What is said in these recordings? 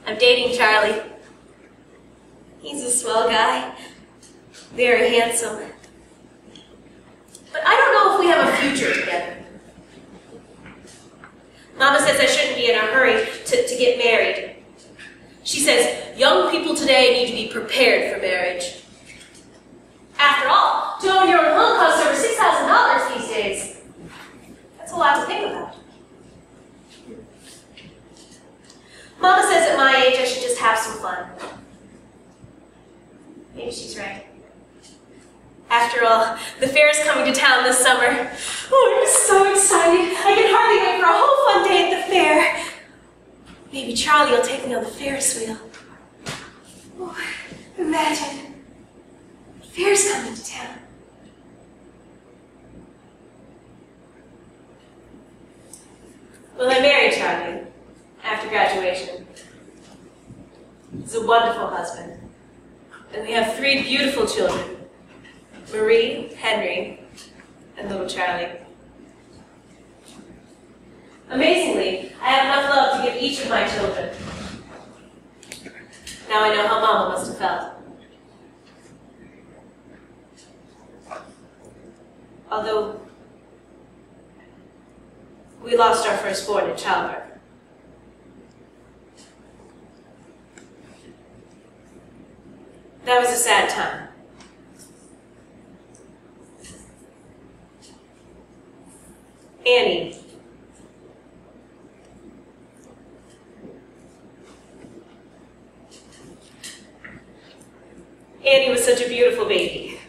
I'm dating Charlie. He's a swell guy, very handsome. But I don't know if we have a future together. Mama says I shouldn't be in a hurry to get married. She says young people today need to be prepared for marriage. After all, to own your own home costs over $6,000 these days. That's a lot to think about. Mama says at my age I should just have some fun. Maybe she's right. After all, the fair is coming to town this summer. Oh, I'm so excited. I can hardly wait for a whole fun day at the fair. Maybe Charlie will take me on the Ferris wheel. Oh, imagine. The fair's coming to town. Well, I married Charlie after graduation. He's a wonderful husband. And we have 3 beautiful children. Marie, Henry, and little Charlie. Amazingly, I have enough love to give each of my children. Now I know how Mama must have felt. Although we lost our firstborn in childbirth. That was a sad time. Annie. Annie was such a beautiful baby.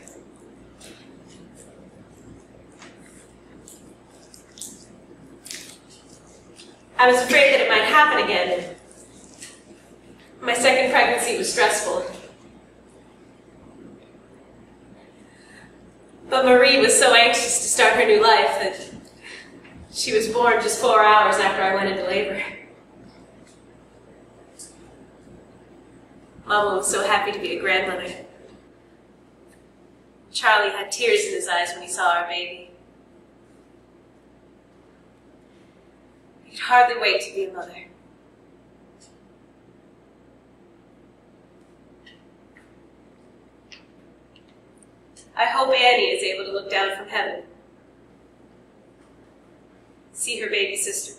I was afraid that it might happen again, and my second pregnancy was stressful. But Marie was so anxious to start her new life that she was born just 4 hours after I went into labor. Mama was so happy to be a grandmother. Charlie had tears in his eyes when he saw our baby. He could hardly wait to be a mother. I hope Annie is able to look down from heaven, see her baby sister.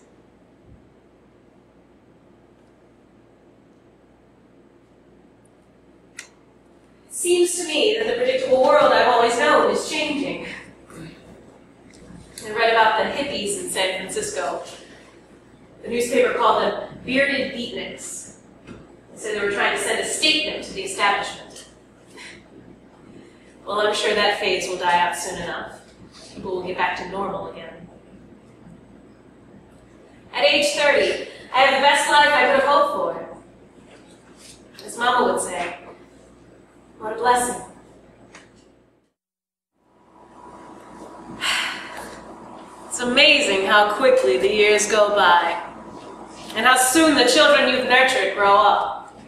It seems to me that the predictable world I've always known is changing. I read about the hippies in San Francisco. The newspaper called them bearded beatniks. They said they were trying to send a statement to the establishment. Well, I'm sure that phase will die out soon enough. People will get back to normal again. At age 30, I have the best life I could have hoped for. As Mama would say, what a blessing. It's amazing how quickly the years go by, and how soon the children you've nurtured grow up.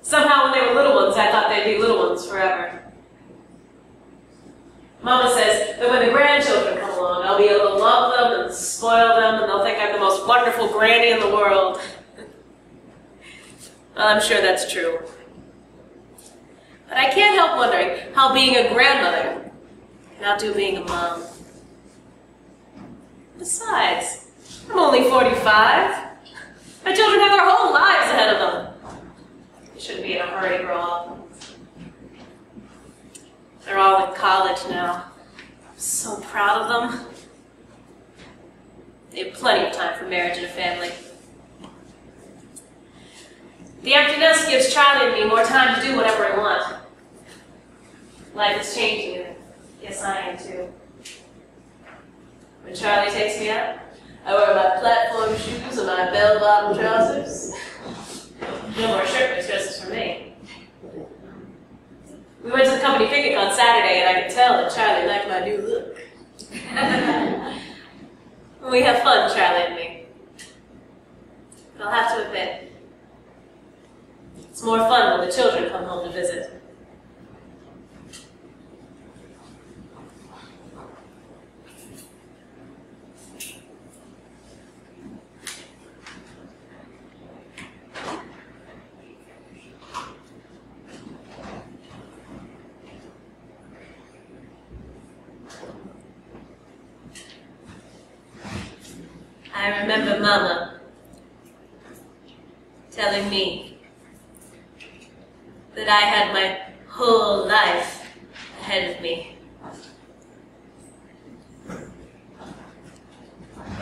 Somehow when they were little ones, I thought they'd be little ones forever. Mama says that when the grandchildren come along, I'll be able to love them and spoil them, and they'll think I'm the most wonderful granny in the world. Well, I'm sure that's true. But I can't help wondering how being a grandmother can outdo being a mom. Besides, I'm only 45. My children have their whole lives ahead of them. They shouldn't be in a hurry to grow up. They're all in college now. I'm so proud of them. They have plenty of time for marriage and a family. The empty nest gives Charlie and me more time to do whatever I want. Life is changing, and yes, I am too. When Charlie takes me out, I wear my platform shoes and my bell-bottom trousers. No more shirtless dresses for me. We went to the company picnic on Saturday, and I could tell that Charlie liked my new look. We have fun, Charlie and me. But I'll have to admit, it's more fun when the children come home to visit. I remember Mama telling me that I had my whole life ahead of me.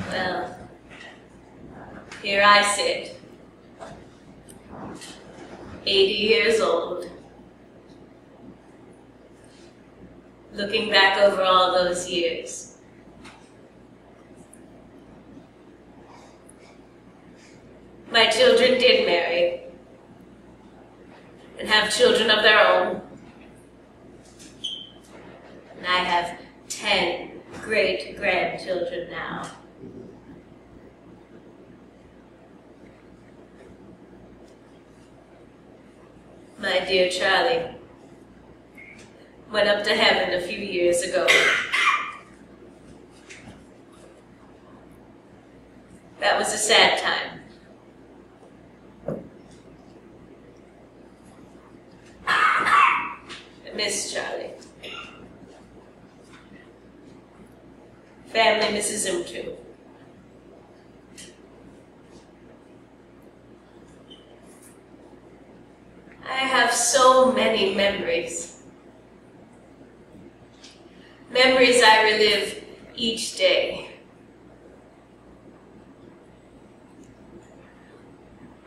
Well, here I sit, 80 years old, looking back over all those years. My children did marry and have children of their own. And I have 10 great-grandchildren now. My dear Charlie went up to heaven a few years ago. That was a sad time. I miss Charlie. Family misses him too. I have so many memories. Memories I relive each day.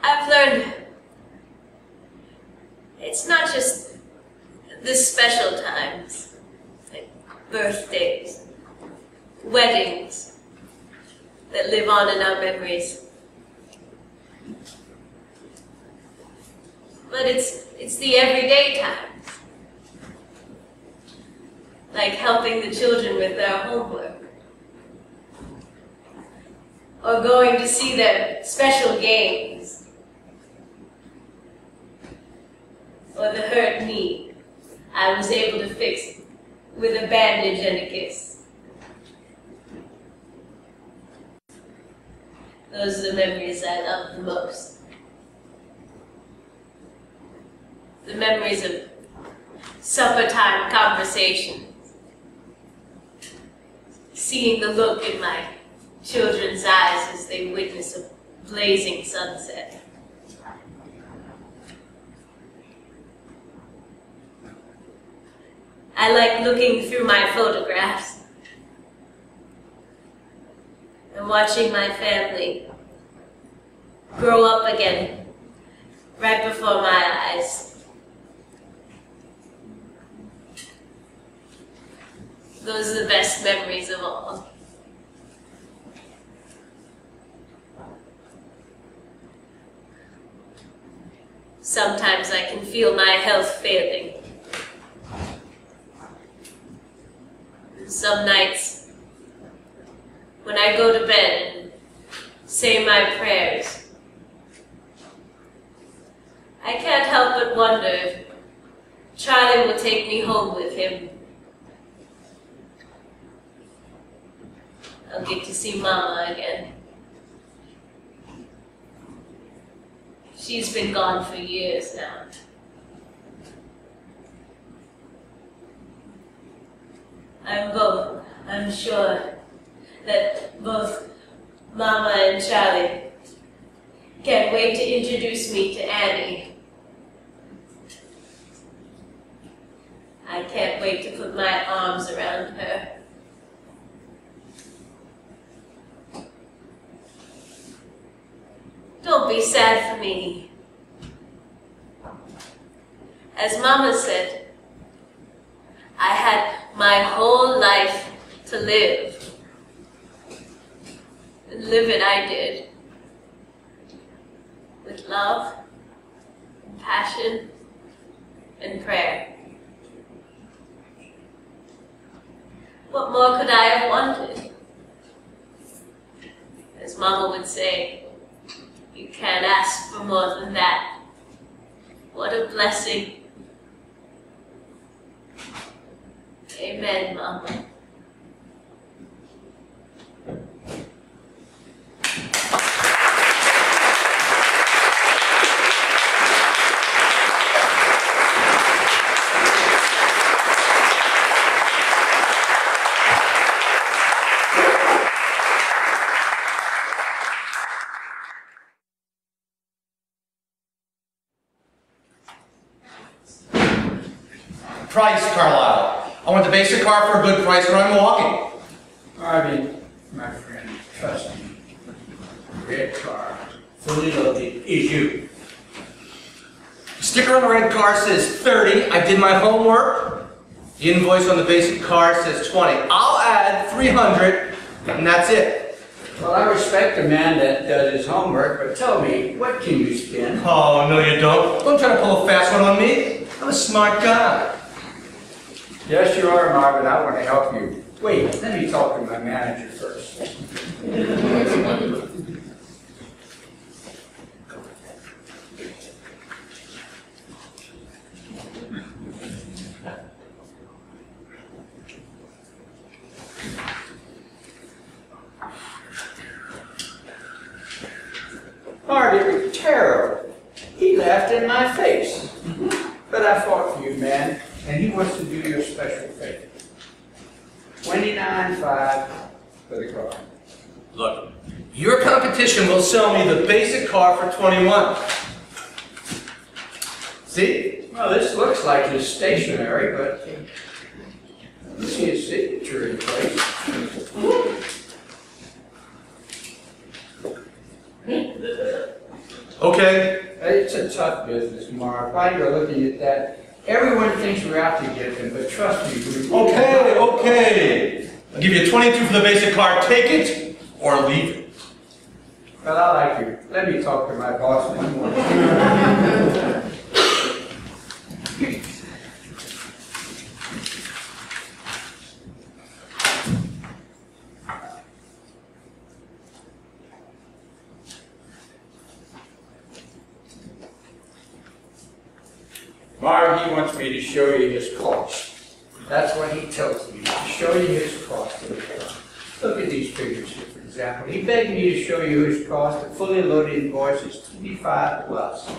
I've learned it's not just the special times, like birthdays, weddings, that live on in our memories. But it's the everyday times, like helping the children with their homework, or going to see their special games, or the hurt knee I was able to fix with a bandage and a kiss. Those are the memories I love the most. The memories of supper time conversations, seeing the look in my children's eyes as they witness a blazing sunset. I like looking through my photographs and watching my family grow up again right before my eyes. Those are the best memories of all. Sometimes I can feel my health failing. And some nights, when I go to bed and say my prayers, I can't help but wonder if Charlie will take me home with him. I'll get to see Mama again. She's been gone for years now. I'm sure that both Mama and Charlie can't wait to introduce me to Annie. I can't wait to put my arms around her. Don't be sad for me. As Mama said, I had my whole life to live. And live it I did. With love, and passion, and prayer. What more could I have wanted? As Mama would say, you can't ask for more than that. What a blessing. Amen, Mama. Price, Carlisle. I want the basic car for a good price when I'm walking. Harvey, my friend, trust me. Red car, fully loaded, is you. The sticker on the red car says 30. I did my homework. The invoice on the basic car says 20. I'll add 300, and that's it. Well, I respect a man that does his homework, but tell me, what can you spend? Oh, no you don't. Don't try to pull a fast one on me. I'm a smart guy. Yes, you are, Marvin. I want to help you. Wait, let me talk to my manager first. Harvey was terrible. He laughed in my face. But I fought for you, man, and he wants to do you a special favor. $29.5 for the car. Look, your competition will sell me the basic car for 21. See? Well, this looks like his stationery, but you see his signature in place. Okay. It's a tough business, Mark. While you're looking at that, everyone thinks we're out to get them, but trust me, we're Okay, okay. I'll give you 22 for the basic car. Take it or leave it. Well, I like you. Let me talk to my boss one more. Marv, he wants me to show you his cost. That's what he tells me, to show you his cost of the car. Look at these figures here, for example. He begged me to show you his cost. A fully loaded invoice is $25 plus.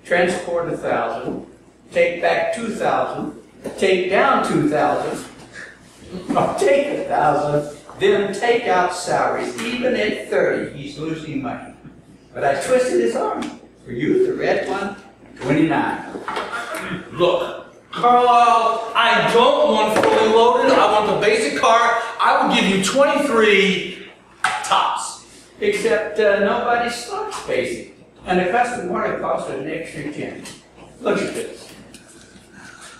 Transport $1,000. Take back $2,000. Take down $2,000. Take $1,000. Then take out salaries. Even at 30, he's losing money. But I twisted his arm. For you, the red one, 29. Look, Carlisle, I don't want fully loaded. I want the basic car. I will give you 23 tops. Except nobody stocks basic. And a custom order costs an extra 10. Look at this.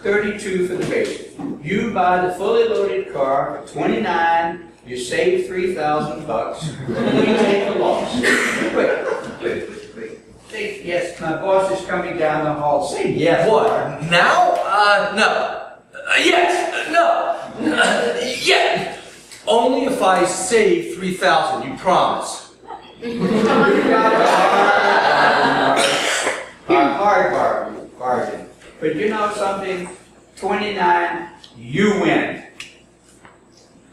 32 for the basic. You buy the fully loaded car for 29. You save $3,000. And we take a loss. Wait. Say yes, my boss is coming down the hall. Say yes. What? Now? No. Yes. No. Yeah. Only if I save 3,000. You promise? Hard bargain. But you know something? 29. You win.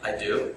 I do.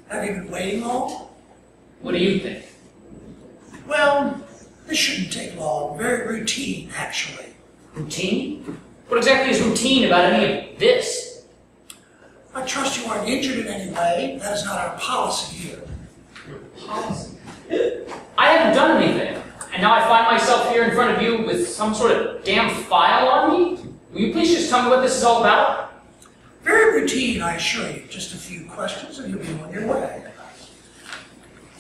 Have you been waiting long? What do you think? Well, this shouldn't take long. Very routine, actually. Routine? What exactly is routine about any of this? I trust you aren't injured in any way. That is not our policy here. Policy? I haven't done anything, and now I find myself here in front of you with some sort of damn file on me? Will you please just tell me what this is all about? Very routine, I assure you. Just a few questions and you'll be on your way.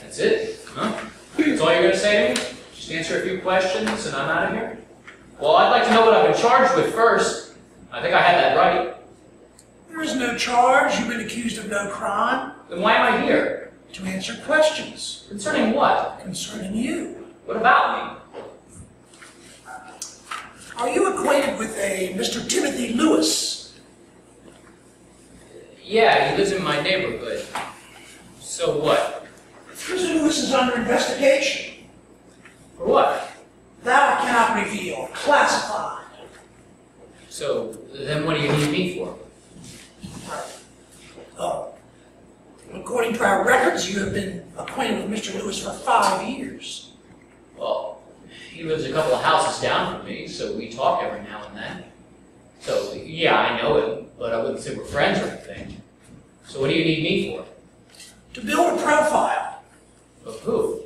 That's it? Huh? That's all you're going to say to me? Just answer a few questions and I'm out of here? Well, I'd like to know what I've been charged with first. I think I had that right. There is no charge. You've been accused of no crime. Then why am I here? To answer questions. Concerning what? Concerning you. What about me? Are you acquainted with a Mr. Timothy Lewis? Yeah, he lives in my neighborhood. So what? Mr. Lewis is under investigation. For what? That I cannot reveal. Classified. So, then what do you need me for? According to our records, you have been acquainted with Mr. Lewis for 5 years. Well, he lives a couple of houses down from me, so we talk every now and then. So, yeah, I know him, but I wouldn't say we're friends or anything. So what do you need me for? To build a profile. Of who?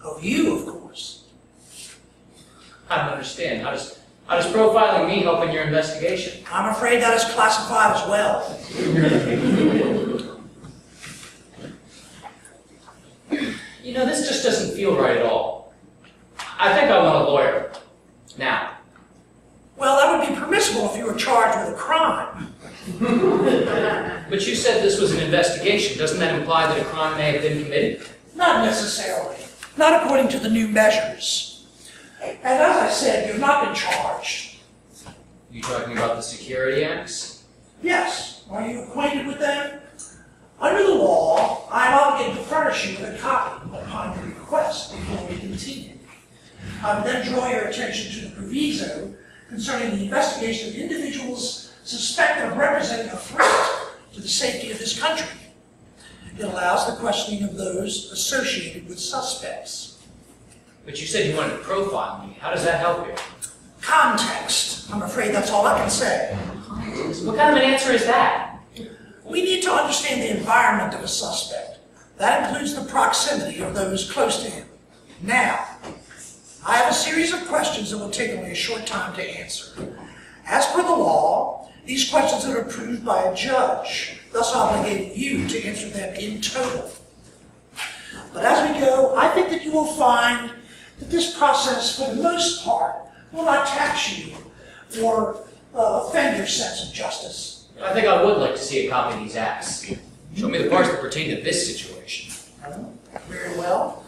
Of you, of course. I don't understand. How does profiling me help in your investigation? I'm afraid that is classified as well. You know, this just doesn't feel right at all. I think I want a lawyer. Now. Well, that would be permissible if you were charged with a crime. But you said this was an investigation. Doesn't that imply that a crime may have been committed? Not necessarily. Not according to the new measures. And as I said, you've not been charged. You talking about the security acts? Yes. Are you acquainted with them? Under the law, I am obligated to furnish you with a copy upon your request before we continue. I would then draw your attention to the proviso concerning the investigation of individuals suspected of representing a threat to the safety of this country. It allows the questioning of those associated with suspects. But you said you wanted to profile me. How does that help you? Context. I'm afraid that's all I can say. What kind of an answer is that? We need to understand the environment of a suspect. That includes the proximity of those close to him. Now, I have a series of questions that will take only a short time to answer. As per the law, these questions are approved by a judge, thus obligating you to answer them in total. But as we go, I think that you will find that this process, for the most part, will not tax you or offend your sense of justice. I think I would like to see a copy of these acts. Show me the parts that pertain to this situation. Very well.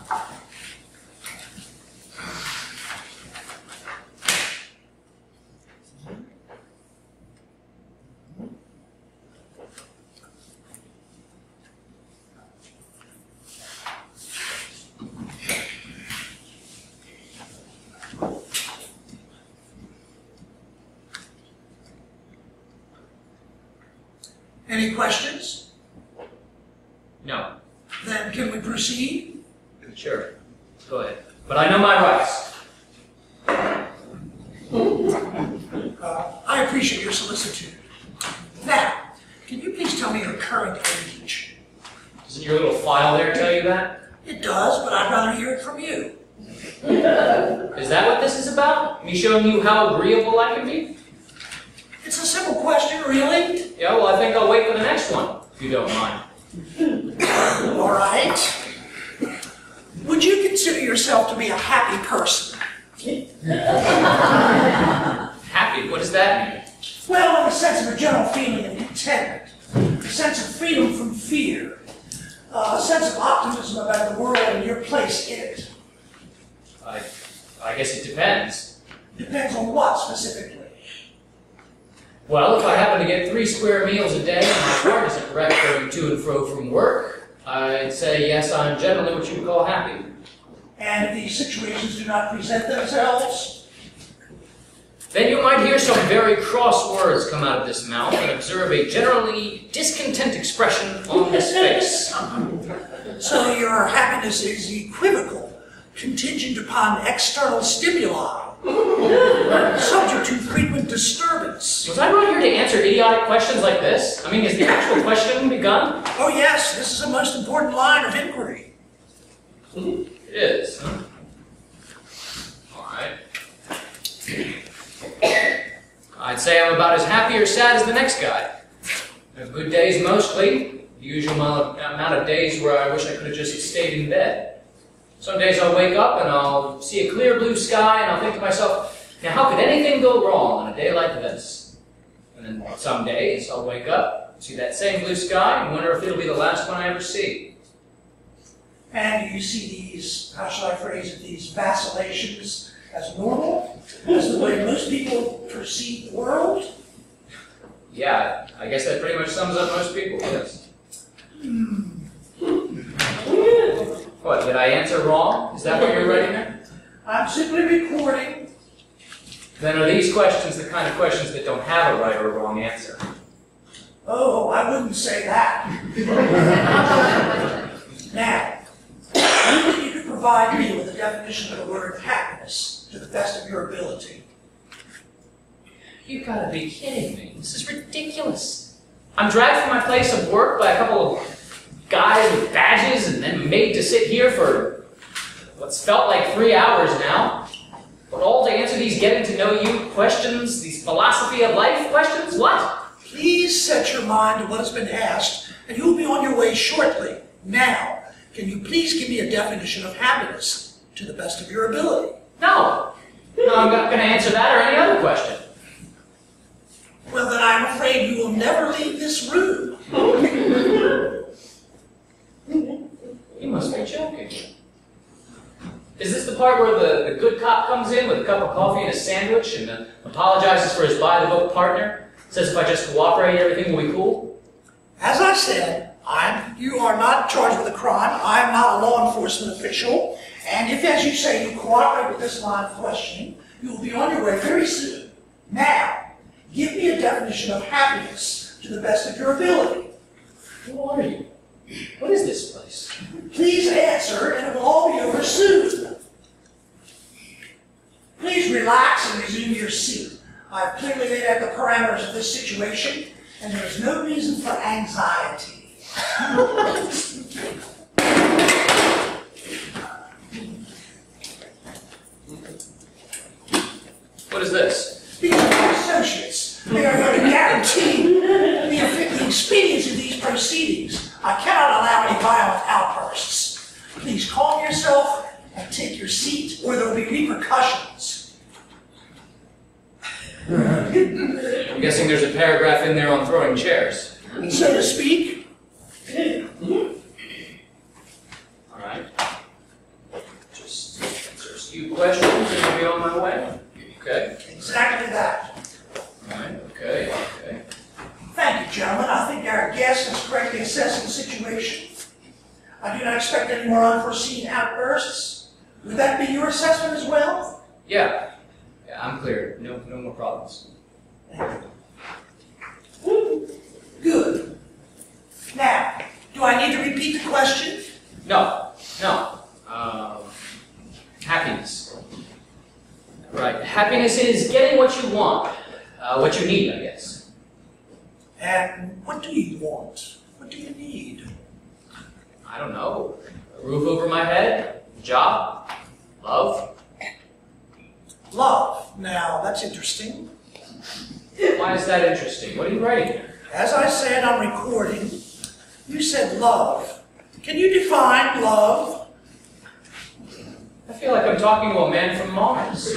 Any questions? No. Then can we proceed? Sure. Go ahead. But I know my rights. I appreciate your solicitude. Now, can you please tell me your current age? Doesn't your little file there tell you that? It does, but I'd rather hear it from you. Is that what this is about? Me showing you how agreeable I can be? It's a simple question, really. Yeah, well, I think I'll wait for the next one, if you don't mind. All right. Would you consider yourself to be a happy person? Happy? What does that mean? Well, in the sense of a general feeling of contentment, a sense of freedom from fear, a sense of optimism about the world and your place in it. I guess it depends. Depends on what, specifically? Well, if I happen to get 3 square meals a day and my car isn't wrecked going to and fro from work, I'd say yes, I'm generally what you would call happy. And if these situations do not present themselves? Then you might hear some very cross words come out of this mouth and observe a generally discontent expression on this face. So your happiness is equivocal, contingent upon external stimuli, Subject to frequent disturbance. Was I brought here to answer idiotic questions like this? I mean, has the actual questioning begun? Oh yes, this is a most important line of inquiry. It is, huh? Alright. I'd say I'm about as happy or sad as the next guy. I have good days mostly, the usual amount of days where I wish I could have just stayed in bed. Some days I'll wake up and I'll see a clear blue sky and I'll think to myself, now how could anything go wrong on a day like this? And then some days I'll wake up, see that same blue sky, and wonder if it'll be the last one I ever see. And do you see these, how shall I phrase it, these vacillations as normal? As the way most people perceive the world? Yeah, I guess that pretty much sums up most people, yes. What, did I answer wrong? Is that what you're writing there? I'm simply recording. Then are these questions the kind of questions that don't have a right or a wrong answer? Oh, I wouldn't say that. Now, you could provide me with a definition of the word happiness to the best of your ability. You gotta be kidding me. This is ridiculous. I'm dragged from my place of work by a couple of guys with badges and then made to sit here for what's felt like 3 hours now. But all to answer these getting to know you questions, these philosophy of life questions? What? Please set your mind to what has been asked, and you will be on your way shortly. Now, can you please give me a definition of happiness to the best of your ability? No. No, I'm not going to answer that or any other question. Well, then I'm afraid you will never leave this room. You must be joking. Is this the part where the good cop comes in with a cup of coffee and a sandwich and apologizes for his by-the-book partner? Says if I just cooperate, everything will be cool? As I said, you are not charged with a crime. I am not a law enforcement official. And if, as you say, you cooperate with this line of questioning, you will be on your way very soon. Now, give me a definition of happiness to the best of your ability. Who are you? What is this place? Please answer, and it will all be over soon. Please relax and resume your seat. I have clearly laid out the parameters of this situation, and there is no reason for anxiety. What is this? These are my associates. They are going to guarantee the expedience of these proceedings. I cannot allow any violent outbursts. Please calm yourself and take your seat, or there will be repercussions. I'm guessing there's a paragraph in there on throwing chairs. So to speak. Alright. Just answer a few questions and I'll be on my way. Okay? Exactly that. Alright, okay. Thank you, gentlemen. I think our guest has correctly assessed the situation. I do not expect any more unforeseen outbursts. Would that be your assessment as well? Yeah, I'm clear. No more problems. Good. Now, do I need to repeat the question? No. Happiness. Right. Happiness is getting what you want. What you need, I guess. And what do you want? What do you need? I don't know. A roof over my head? A job? Love? Love. Now, that's interesting. Why is that interesting? What are you writing here? As I said, I'm recording. You said love. Can you define love? I feel like I'm talking to a man from Mars.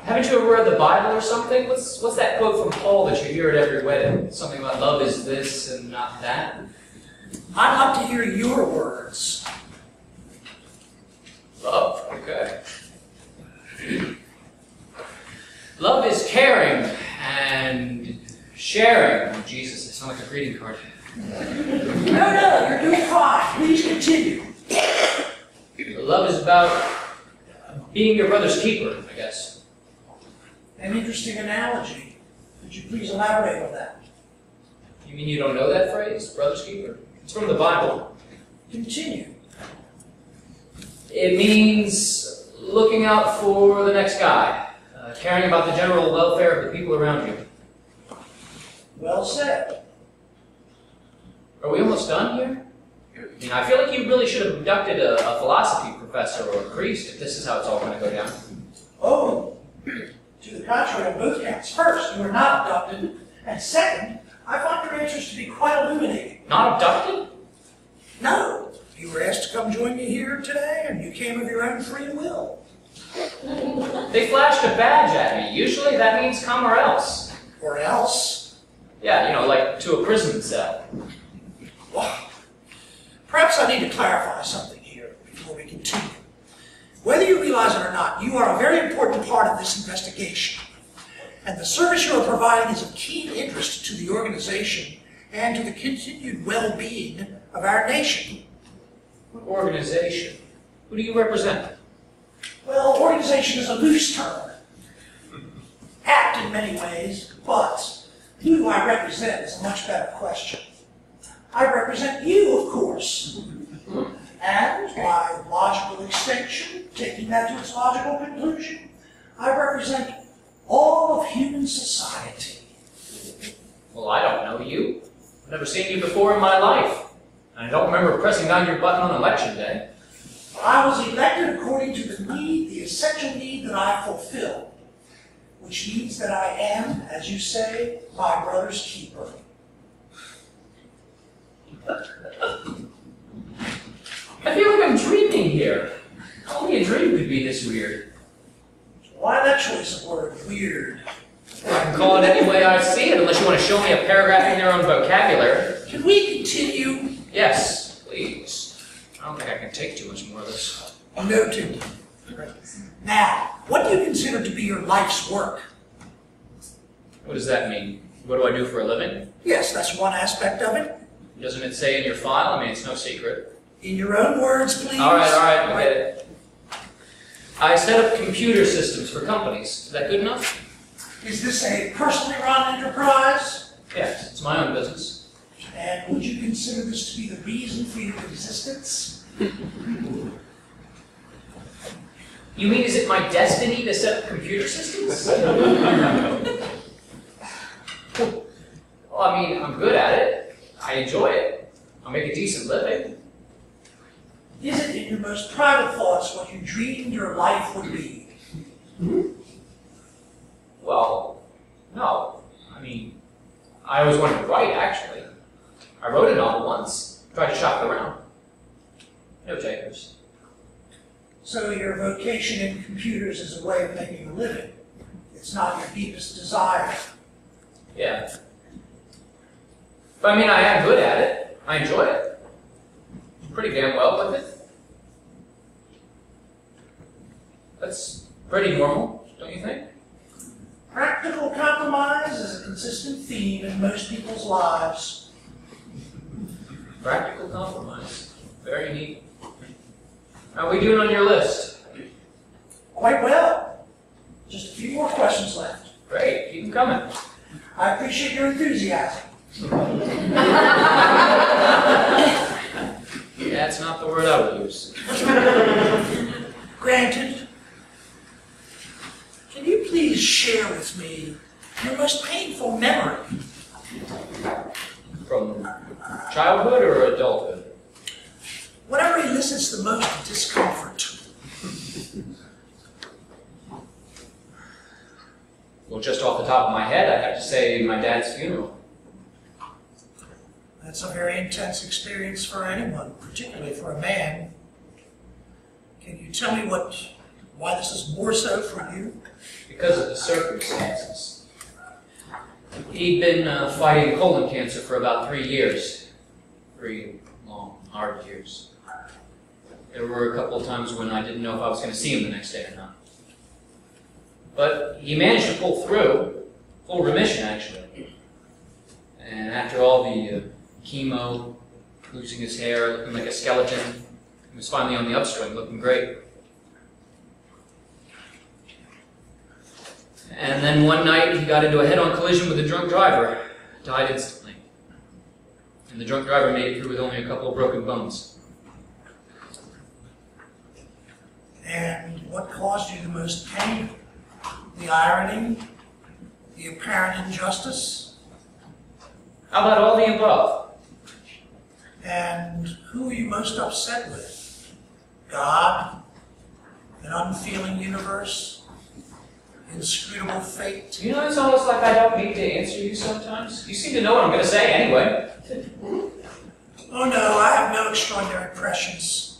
Haven't you ever read the Bible or something? What's that quote from Paul that you hear at every wedding? Something about love is this and not that? I'd like to hear your words. Love, okay. Love is caring and sharing. Oh, Jesus, I sound like a greeting card. No, you're doing fine. Please continue. Love is about being your brother's keeper, I guess. An interesting analogy. Could you please elaborate on that? You mean you don't know that phrase, brother's keeper? It's from the Bible. Continue. It means looking out for the next guy, caring about the general welfare of the people around you. Well said. Are we almost done here? I mean, I feel like you really should have abducted a philosophy professor or a priest if this is how it's all going to go down. Oh, to the contrary on both counts. First, you were not abducted, and second, I find your answers to be quite illuminating. Not abducted? No, you were asked to come join me here today, and you came of your own free will. They flashed a badge at me. Usually that means come or else. Or else? Yeah, you know, like to a prison cell. Well, perhaps I need to clarify something here before we continue. Whether you realize it or not, you are a very important part of this investigation. And the service you are providing is of keen interest to the organization and to the continued well-being of our nation. What organization? Who do you represent? Well, organization is a loose term. Apt in many ways, but who do I represent is a much better question. I represent you, of course. And by logical extension, taking that to its logical conclusion, I represent all of human society. Well, I don't know you. I've never seen you before in my life. And I don't remember pressing down your button on election day. I was elected according to the need, the essential need that I fulfill, which means that I am, as you say, my brother's keeper. I feel like I'm dreaming here. Only a dream could be this weird. Why that choice of word, weird? I can call it any way I see it, unless you want to show me a paragraph in their own vocabulary. Can we continue? Yes, please. I don't think I can take too much more of this. Noted. Now, what do you consider to be your life's work? What does that mean? What do I do for a living? Yes, that's one aspect of it. Doesn't it say in your file? I mean, it's no secret. In your own words, please. All right, we get it. I set up computer systems for companies. Is that good enough? Is this a personally run enterprise? Yes, it's my own business. And would you consider this to be the reason for your existence? You mean, is it my destiny to set up computer systems? Well, I mean, I'm good at it. I enjoy it. I'll make a decent living. Is it in your most private thoughts what you dreamed your life would be? Well, no. I mean, I always wanted to write, actually. I wrote a novel once. Tried to shop it around. No takers. So your vocation in computers is a way of making a living. It's not your deepest desire. Yeah. But I mean, I am good at it. I enjoy it. I'm pretty damn well with it. That's pretty normal, don't you think? Practical compromise is a consistent theme in most people's lives. Practical compromise. Very neat. How are we doing on your list? Quite well. Just a few more questions left. Great, keep them coming. I appreciate your enthusiasm. That's not the word I would use. Granted. Can you please share with me your most painful memory? From childhood or adulthood? Whatever elicits the most discomfort. Well, just off the top of my head, I'd have to say my dad's funeral. That's a very intense experience for anyone, particularly for a man. Can you tell me why this is more so for you? Because of the circumstances. He'd been fighting colon cancer for about 3 years. 3 long, hard years. There were a couple of times when I didn't know if I was going to see him the next day or not. But he managed to pull through, full remission actually. And after all the chemo, losing his hair, looking like a skeleton, he was finally on the upswing, looking great. And then one night he got into a head-on collision with a drunk driver, died instantly. And the drunk driver made it through with only a couple of broken bones. And what caused you the most pain? The irony? The apparent injustice? How about all the above? And who are you most upset with? God? An unfeeling universe? Inscrutable fate? You know, it's almost like I don't need to answer you sometimes. You seem to know what I'm going to say anyway. Oh no, I have no extraordinary prescience.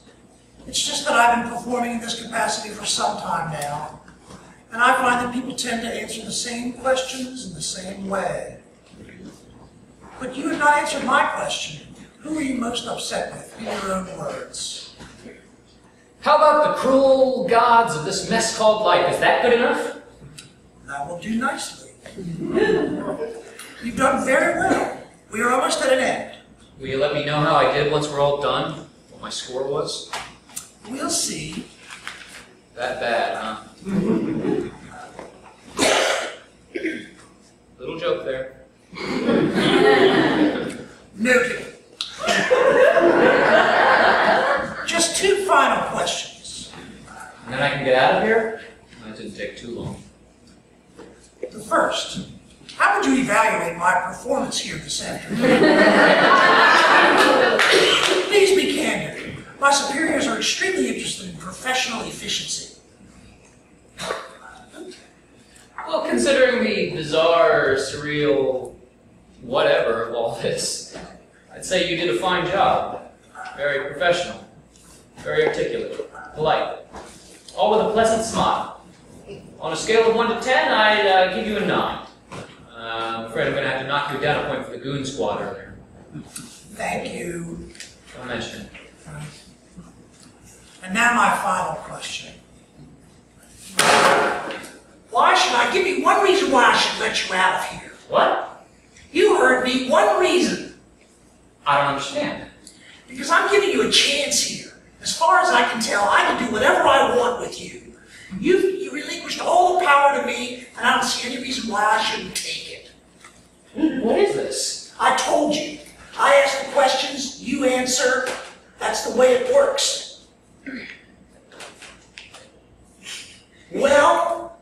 It's just that I've been performing in this capacity for some time now, and I find that people tend to answer the same questions in the same way. But you have not answered my question. Who are you most upset with, in your own words? How about the cruel gods of this mess called life? Is that good enough? That will do nicely. You've done very well. We are almost at an end. Will you let me know how I did once we're all done? What my score was? We'll see. That bad, huh? Little joke there. Noted. Just two final questions. And then I can get out of here? That didn't take too long. The first, how would you evaluate my performance here this afternoon? Please be candid. My superiors are extremely interested in professional efficiency. Well, considering the bizarre, surreal, whatever of all this, I'd say you did a fine job. Very professional, very articulate, polite, all with a pleasant smile. On a scale of 1 to 10, I'd give you a 9. I'm afraid I'm going to have to knock you down a point for the goon squad earlier. Thank you. Don't mention it. And now my final question. Why should I give you one reason why I should let you out of here? What? You heard me, one reason. I don't understand. Because I'm giving you a chance here. As far as I can tell, I can do whatever I want with you. You relinquished all the power to me, and I don't see any reason why I shouldn't take it. What is this? I told you. I ask the questions, you answer. That's the way it works. Well?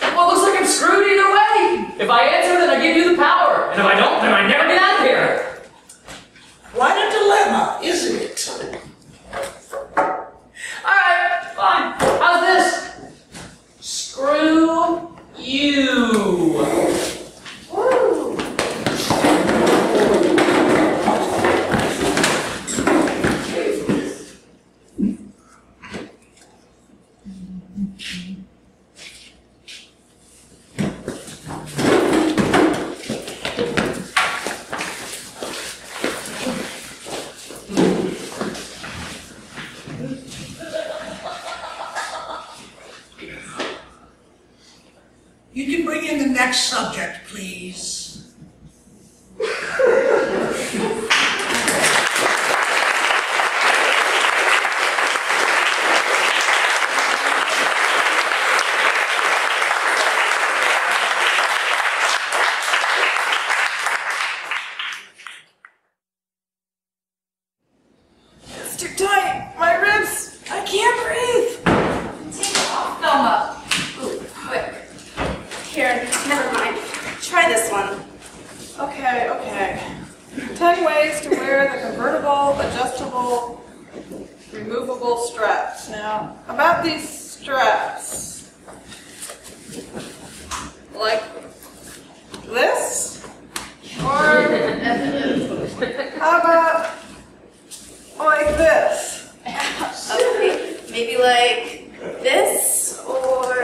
Well, it looks like I'm screwed either way. If I answer, then I give you the power. And if I don't, then I never get out of here. Quite a dilemma, isn't it? Alright, fine. How's this? Screw you. Woo. You can bring in the next subject, please. It's too tight. My ribs. I can't breathe. Take it off, Velma. Ooh, quick. Here, never mind. Try this one. Okay. 10 ways to wear the convertible, adjustable, removable straps. Now, about these straps. Like this? Or how about like this? Okay, maybe like this, or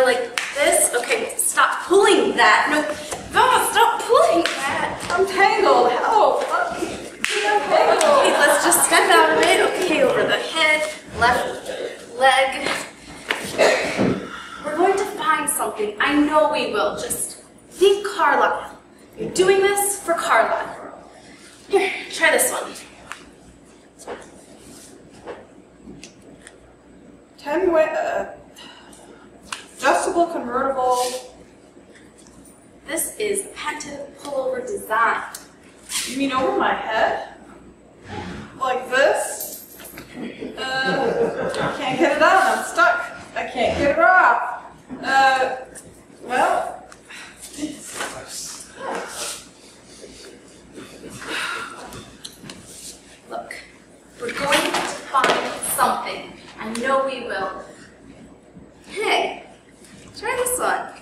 like this. Okay, stop pulling that. No, Velma, stop pulling that. I'm tangled. Help. I'm tangled. Okay, let's just step out of it. Okay, over the head, left leg. We're going to find something. I know we will. Just think Carlisle. You're doing this for Carlisle. Here, try this one. 10 way, adjustable, convertible. This is patented pullover design. You mean over my head? Like this? can't get it on. I'm stuck. I can't get it off. Well. Look, we're going to find something. I know we will. Hey, try this one.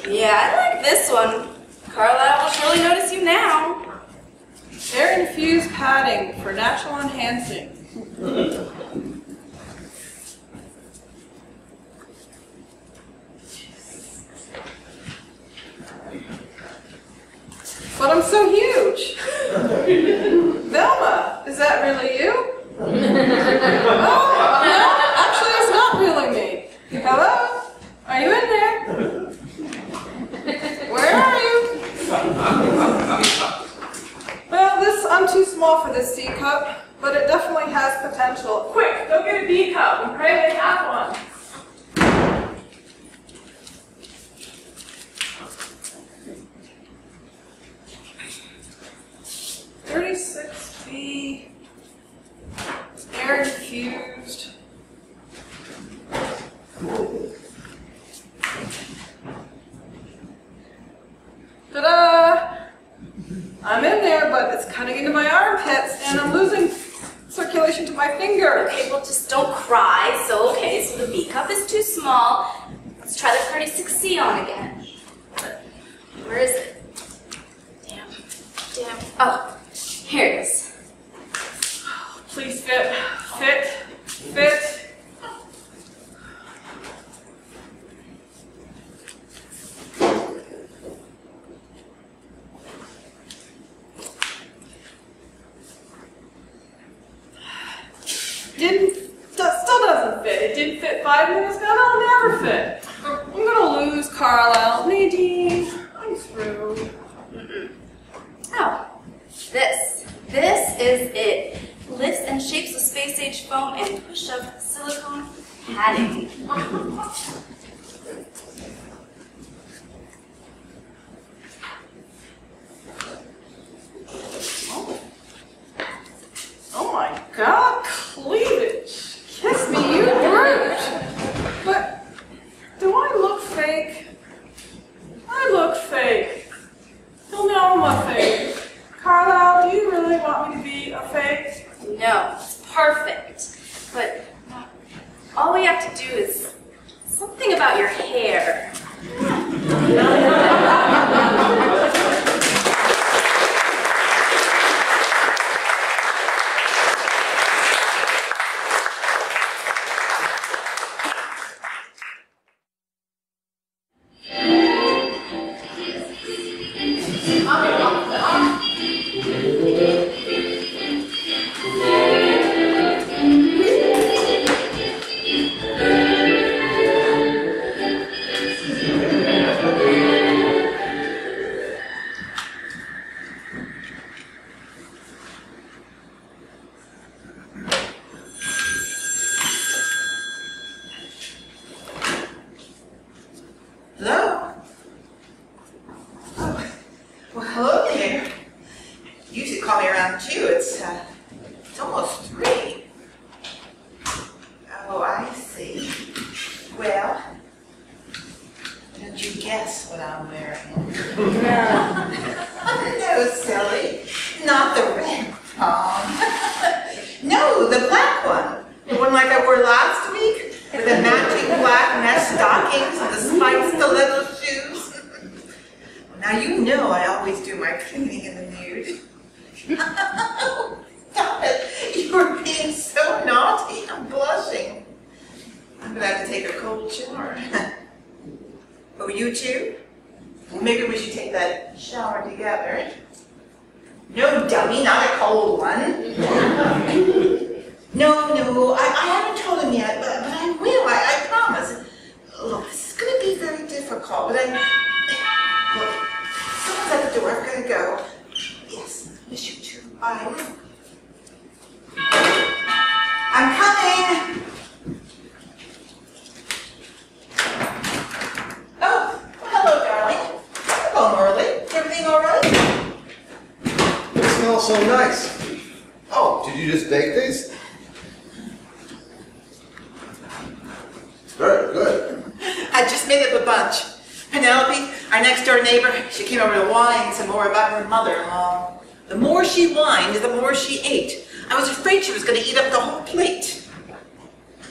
Yeah, I like this one. Carlisle will surely notice you now. Air-infused padding for natural enhancing. But I'm so huge. Velma, is that really you? Oh, no, actually it's not really me. Hello? Are you in there? Where are you? Well, I'm too small for this C cup, but it definitely has potential. Quick, go get a B cup and pray they have one. 36B, air infused. Ta-da! I'm in there, but it's cutting into my armpits, and I'm losing circulation to my fingers. Okay, well, just don't cry. So the B cup is too small. Let's try the 36C on again. Where is it? Damn. Oh, here it is. Please fit. Still doesn't fit. It didn't fit 5 minutes ago, and it'll never fit. I'm gonna lose Carlisle. Nadine, I'm through. Oh, this is it. Lifts and shapes with space-age foam and push-up silicone padding. Oh my God, cleavage! Kiss me, you brute! But do I look fake? I look fake. You'll know I'm a fake. Carlisle, do you really want me to be a fake? No, it's perfect. But all we have to do is something about your hair. Very good. I just made up a bunch. Penelope, our next door neighbor, she came over to whine some more about her mother-in-law. The more she whined, the more she ate. I was afraid she was going to eat up the whole plate.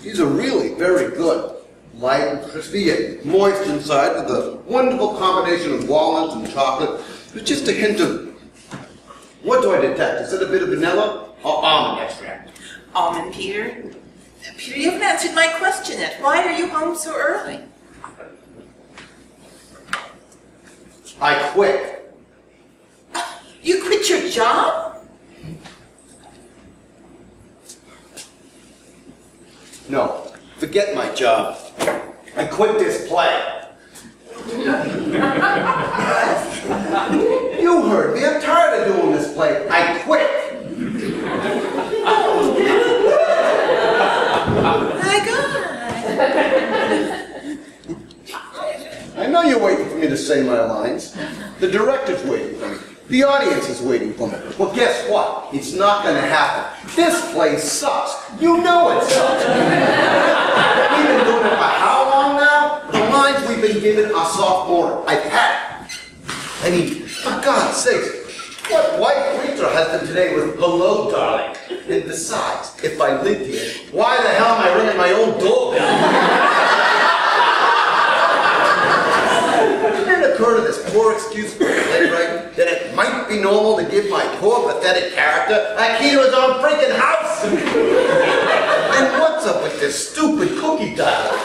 These are really very good. Light and crispy and moist inside with a wonderful combination of walnuts and chocolate. With just a hint of... What do I detect? Is it a bit of vanilla or almond extract? Almond, Peter? Peter, you haven't answered my question yet. Why are you home so early? I quit. You quit your job? No, forget my job. I quit this play. You heard me. I'm tired of doing this play. I quit. My God. I know you're waiting for me to say my lines. The director's waiting for me. The audience is waiting for me. Well, guess what? It's not going to happen. This play sucks. You know it sucks. We've been doing it for how long now? The lines we've been given are sophomore. I've had it. I mean, for God's sakes, what white creature has them today with hello, darling? And besides, if I lived here, why the hell am I ringing my own doorbell? Did it occur to this poor excuse for a playwright that it might be normal to give my poor, pathetic character a key to his own freaking house? And what's up with this stupid cookie dialogue?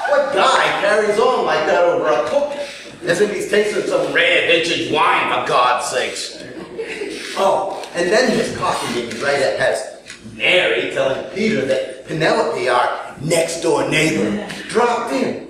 What guy carries on like that over a cookie? As if he's tasting some rare vintage wine, for God's sakes. Oh, and then this copy writer has Mary telling Peter that Penelope, our next-door neighbor, dropped in.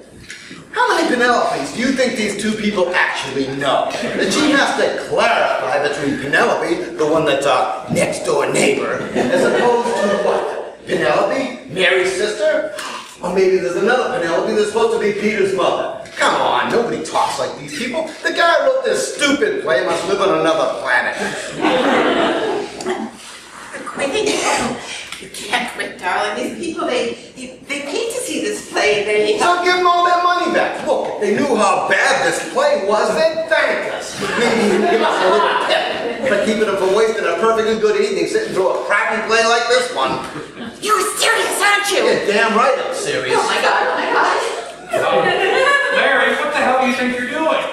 How many Penelopes do you think these two people actually know? That she has to clarify between Penelope, the one that's our next-door neighbor, as opposed to what? Penelope? Mary's sister? Or maybe there's another Penelope that's supposed to be Peter's mother. Come on, nobody talks like these people. The guy who wrote this stupid play must live on another planet. Quitting? You can't quit, darling. These people, they came to see this play. So give them all their money back. Look, if they knew how bad this play was, they'd thank us. Maybe even give us a little tip for keeping them from wasting a perfectly good evening sitting through a crappy play like this one. You're serious, aren't you? You're damn right I'm serious. Oh my God, oh my God. Larry, what the hell do you think you're doing?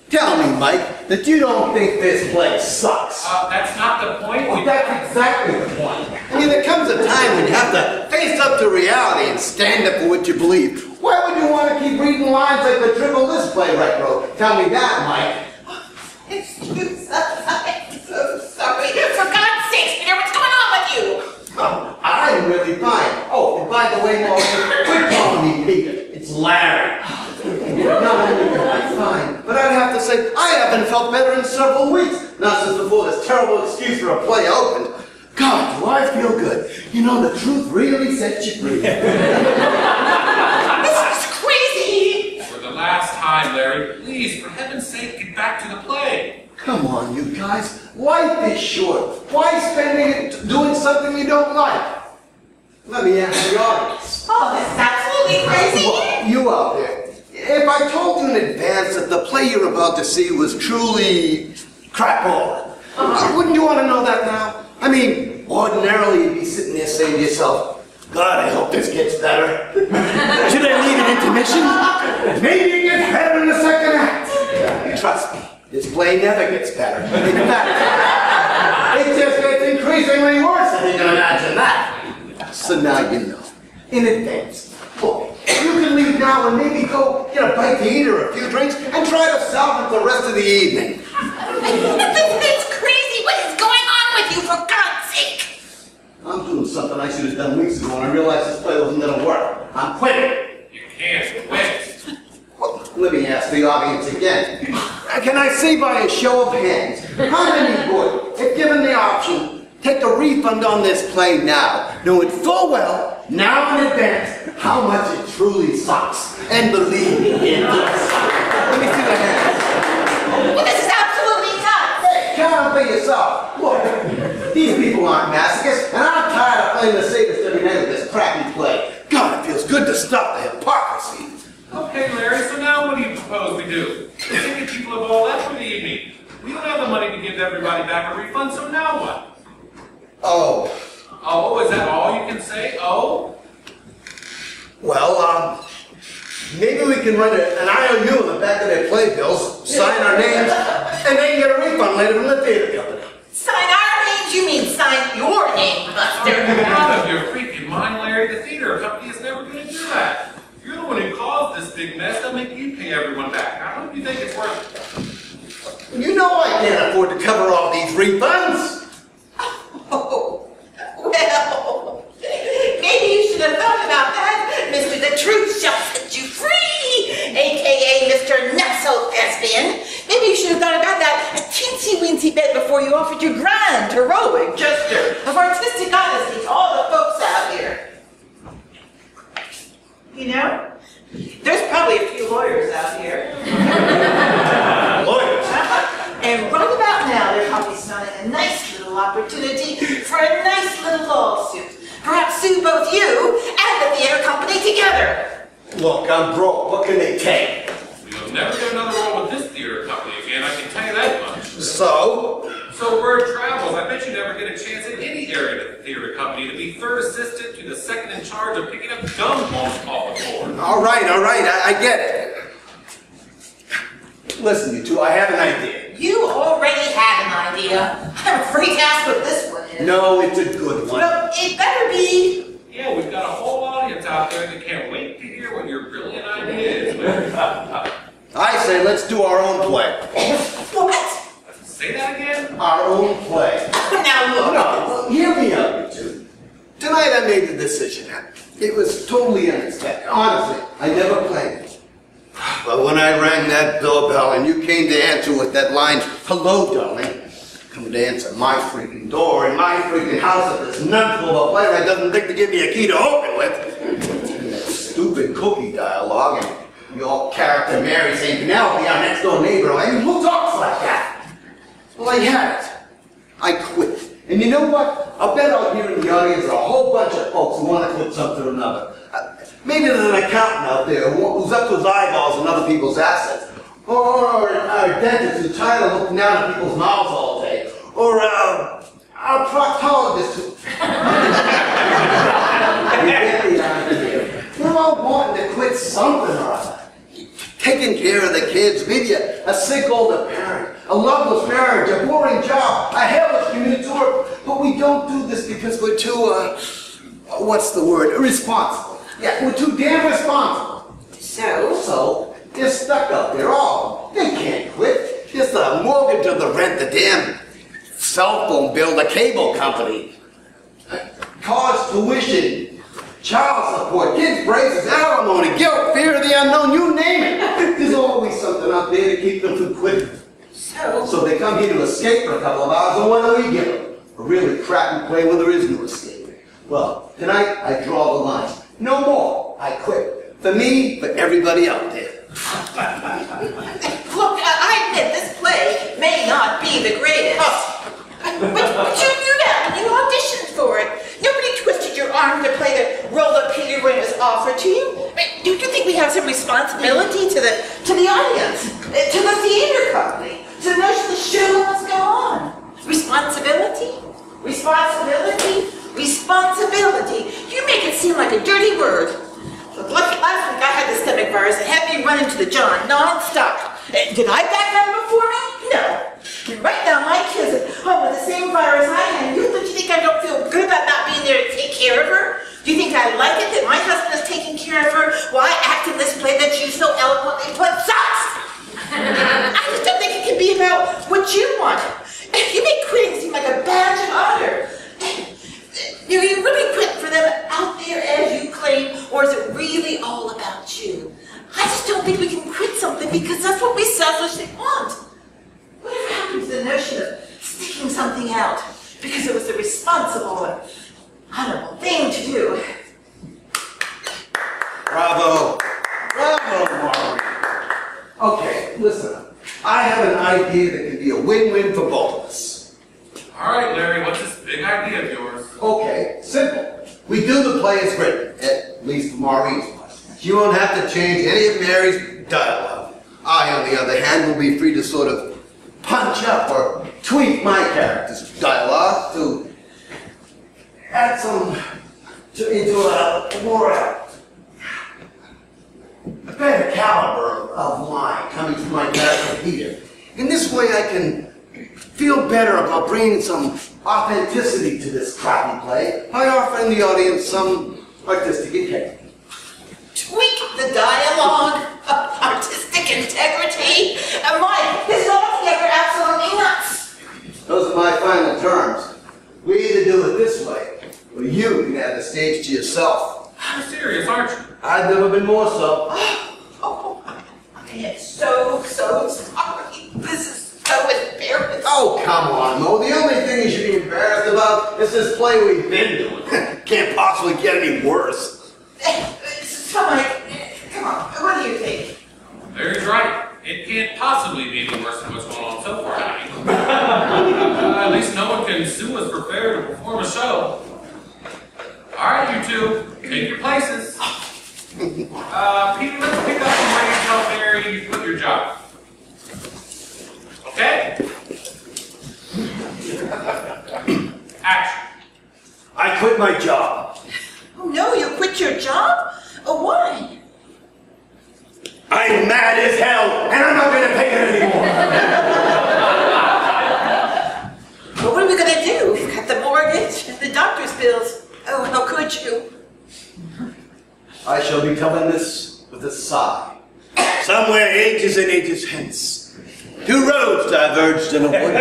Tell me, Mike, that you don't think this play sucks. That's not the point. Well, that's exactly the point. I mean, there comes a time when you have to face up to reality and stand up for what you believe. Why would you want to keep reading lines like the dribble this playwright wrote? Tell me that, Mike. Excuse us, I'm so sorry. For God's sake, Peter, what's going on with you? Oh, I'm really fine. Oh, and by the way, Morgan, quit calling me Peter. It's Larry. Not only am I fine, but I'd have to say I haven't felt better in several weeks. Not since before this terrible excuse for a play opened. God, do I feel good. You know, the truth really sets you free. This is crazy. For the last time, Larry, please, for heaven's sake, get back to the play. Come on, you guys. Life is short. Why spending it doing something you don't like? Let me ask the audience. Oh, this is absolutely crazy. Well, you out there. If I told you in advance that the play you're about to see was truly crap all, wouldn't you want to know that now? I mean, ordinarily you'd be sitting there saying to yourself, God, I hope this gets better. Should I need an intermission? Maybe it gets better in the second act. Trust me, this play never gets better. In fact, it just gets increasingly worse if you can imagine that. So now you know, in advance. Look, you can leave now and maybe go get a bite to eat or a few drinks and try to salvage the rest of the evening. It's crazy. What is going on with you, for God's sake? I'm doing something I should have done weeks ago when I realized this play wasn't going to work. I'm quitting. You can't quit. Well, let me ask the audience again. Can I say by a show of hands, how many would, if given the option, take a refund on this play now, knowing full well, now in advance, how much it truly sucks? And believe me, it does. Let me see the hands. Well, this is absolutely nuts. Hey, count them for yourself. Look, these people aren't masochists, and I'm tired of playing the sadist every night with this crappy play. God, it feels good to Charlie back a refund, so now what? Oh. Oh, is that all you can say? Oh? Well, maybe we can write an IOU on the back of their playbills, sign our names, and they can get a refund later from the theater company. Sign our names? You mean sign your name, Buster? Out of your freaking mind, Larry. The theater company is never going to do that. You're the one who caused this big mess. They'll make you pay everyone back. I hope you think it's worth it. You know I can't afford to cover all these refunds. Oh, well, maybe you should have thought about that, Mr. The Truth Shall Set You Free, a.k.a. Mr. Not-So-Thespian. Maybe you should have thought about that a teensy-weensy bit before you offered your grand, heroic gesture of artistic honesty to all the folks out here. You know, there's probably a few lawyers out here. Lawyers? And right about now, they're probably smelling a nice little opportunity for a nice little lawsuit. Perhaps sue both you and the theater company together. Look, I'm broke. What can they take? You'll never get another role with this theater company again, I can tell you that much. So? So word travels. I bet you never get a chance in any area of the theater company to be third assistant to the second in charge of picking up gum balls off the floor. All right, I get it. Listen, you two, I have an idea. You already have an idea. I'm afraid to ask what this one is. No, it's a good one. Well, it better be. Yeah, we've got a whole audience out there that can't wait to hear what your brilliant idea is, Larry. I say let's do our own play. What? Say that again? Our own play. Now look. No, hear me out, you two. Tonight I made the decision. It was totally unexpected. Honestly, I never planned it. But when I rang that doorbell and you came to answer with that line, "Hello, darling," come to answer my freaking door in my freaking house if there's none full of a playwright doesn't think to give me a key to open with. And that stupid cookie dialogue and your character Mary St. Penelope, our next door neighbor, and who talks like that? Well, I had it. I quit. And you know what? I'll bet out here in the audience are a whole bunch of folks who want to quit something or another. Maybe there's an accountant out there who's up to his eyeballs in other people's assets. Or a dentist who's tired of looking down at people's mouths all day. Or a proctologist who... You get the idea. We're all wanting to quit something or other. Taking care of the kids, maybe a sick older parent, a loveless marriage, a boring job, a hellish commute to work. But we don't do this because we're too, what's the word? Irresponsible. Yeah, we're too damn responsible. So, they're stuck up there all. They can't quit. There's the mortgage or the rent, the damn cell phone bill, the cable company, college tuition, child support, kids' braces, alimony, guilt, fear of the unknown, you name it. There's always something out there to keep them from quitting. So they come here to escape for a couple of hours, and what do we give them? A really crappy play where there is no escape. Well, tonight I draw the line. No more. I quit. For me, for everybody out there. Look, I admit this play may not be the greatest. But you knew that when you auditioned for it. Nobody twisted your arm to play the role that Peter when it was offered to you. Don't you think we have some responsibility to the audience, to the theater company, to the notion the show must go on? Responsibility? Responsibility? Responsibility. You make it seem like a dirty word. Last week I had the stomach virus and had me run into the John non-stop. Did I back down before me? No. And right now my kids are home with the same virus I had. You think I don't feel good about not being there to take care of her? Do you think I like it that my husband is taking care of her while I act in this play that you so eloquently put sucks? I just don't think it can be about what you want. You make quitting seem like a badge of honor. Do you really quit for them out there as you claim, or is it really all about you? I just don't think we can quit something because that's what we selfishly want. Whatever happened to the notion of sticking something out because it was the responsible and honorable thing to do? Bravo. Bravo, Mark. Okay, listen. I have an idea that can be a win-win for both of us. All right, Larry, what's this big idea of yours? Okay, simple. We do the play as written, at least for Maureen's part. She won't have to change any of Mary's dialogue. I, on the other hand, will be free to sort of punch up or tweak my character's dialogue to add some into a more a better caliber of line coming from my character Peter. In this way, I can feel better about bringing some authenticity to this crappy play. I offer the audience some artistic integrity. Tweak the dialogue, artistic integrity, and Mike, this is altogether absolutely nuts. Those are my final terms. We either do it this way, or you can have the stage to yourself. You're serious, aren't you? I've never been more so. Oh, I am so sorry. This is so embarrassing. Oh, come on, Mo. The only thing you should be embarrassed about is this play we've been doing. Can't possibly get any worse. So, Mike, come on, what do you think? Larry's right. It can't possibly be any worse than what's going on so far, honey. At least no one can sue us for failure to perform a show. All right, you two, take your places. Peter, let's pick up some ready to tell Larry you quit your job. Okay? Action. I quit my job. Oh no, you quit your job? Oh, why? I'm mad as hell, and I'm not going to pay it anymore. Well, what are we going to do? We've got the mortgage and the doctor's bills. Oh, how could you? I shall be telling this with a sigh. Somewhere ages and ages hence, two roads diverged in a wood.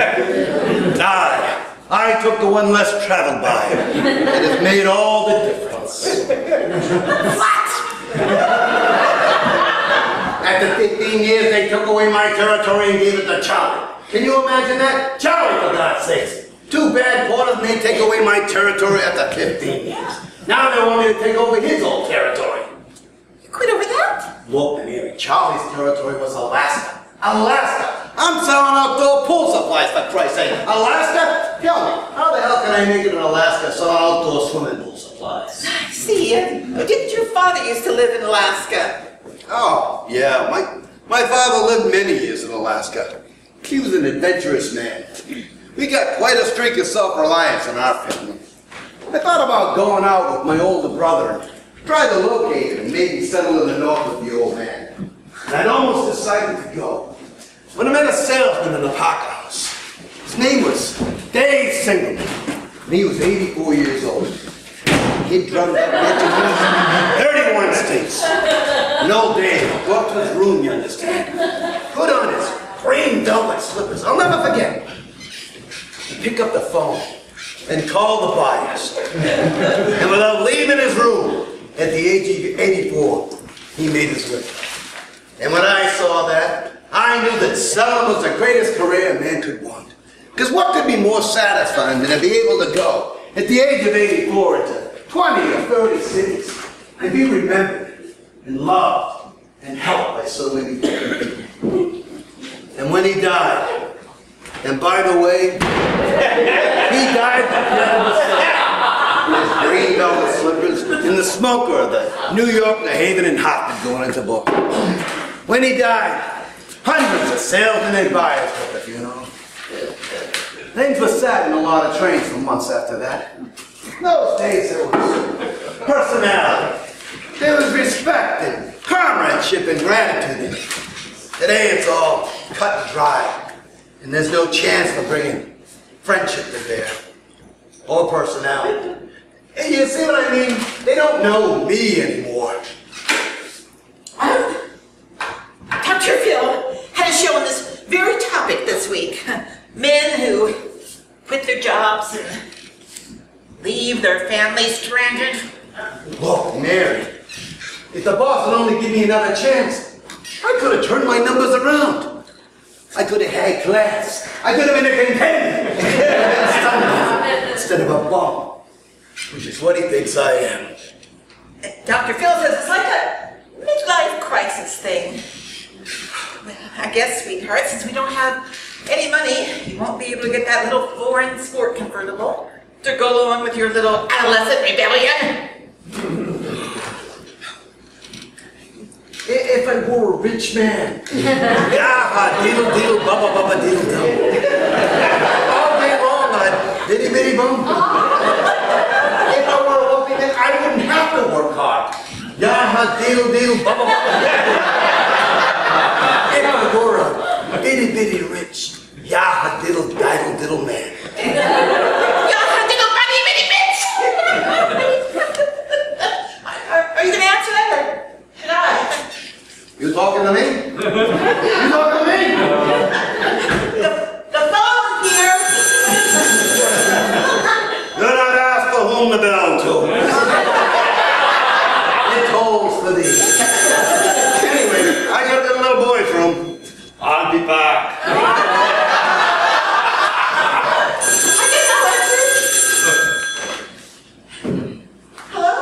I took the one less traveled by. It has made all the difference. What? After 15 years, they took away my territory and gave it to Charlie. Can you imagine that? Charlie, for God's sakes. Two bad quarters and they take away my territory after 15 years. Now they want me to take over his old territory. You quit over that? Look, Mary, Charlie's territory was Alaska. Alaska! I'm selling outdoor pool supplies, for Christ's sake. Alaska? Tell me, how the hell can I make it in Alaska selling outdoor swimming pool supplies? I see. Didn't your father used to live in Alaska? Oh, yeah. My father lived many years in Alaska. He was an adventurous man. We got quite a streak of self-reliance in our family. I thought about going out with my older brother and try to locate him and maybe settle in the north with the old man. And I'd almost decided to go when I met a salesman in the Parker House. His name was Dave Singleton, and he was 84 years old. He drummed up mansions in 31 states. And old Dave walked to his room, you understand, put on his green velvet slippers, I'll never forget, and pick up the phone and call the buyers. And without leaving his room, at the age of 84, he made his way. And when I saw that, I knew that selling was the greatest career a man could want. Because what could be more satisfying than to be able to go at the age of 84 into 20 or 30 cities and be remembered and loved and helped by so many different people. And when he died, and by the way, he died in his green velvet slippers in the smoker of the New York, New Haven, and Hartford going into book. When he died, hundreds of salesmen and buyers at the funeral. Things were sad in a lot of trains for months after that. Those days there was personality. There was respect and comradeship and gratitude. Today it's all cut and dry. And there's no chance for bringing friendship to bear. Or personality. And you see what I mean? They don't know me anymore. Dr. Phil had a show on this very topic this week. Men who quit their jobs and leave their families stranded. Look, Mary, if the boss would only give me another chance, I could have turned my numbers around. I could have had class. I could have been a contender. Instead of a bum, which is what he thinks I am. Dr. Phil says it's like a midlife crisis thing. Well, I guess, sweetheart, since we don't have any money, you won't be able to get that little foreign sport convertible to go along with your little adolescent rebellion. If I were a rich man. Yeah, diddle diddle, bubba bubba diddle dum. Bitty bitty bum. If I were a wealthy man, I wouldn't have to work hard. Yaha diddle diddle bubble. If I were a bitty bitty rich, yaha diddle diddle diddle man. Yaha diddle bitty bitty bitch! Are you going to answer that or should I? You talking to me? You talking to me? The phone here. You're not asked for whom the bell tolls. It tolls for thee. Anyway, I got the little boy's room. I'll be back. I guess I'll answer. Hello?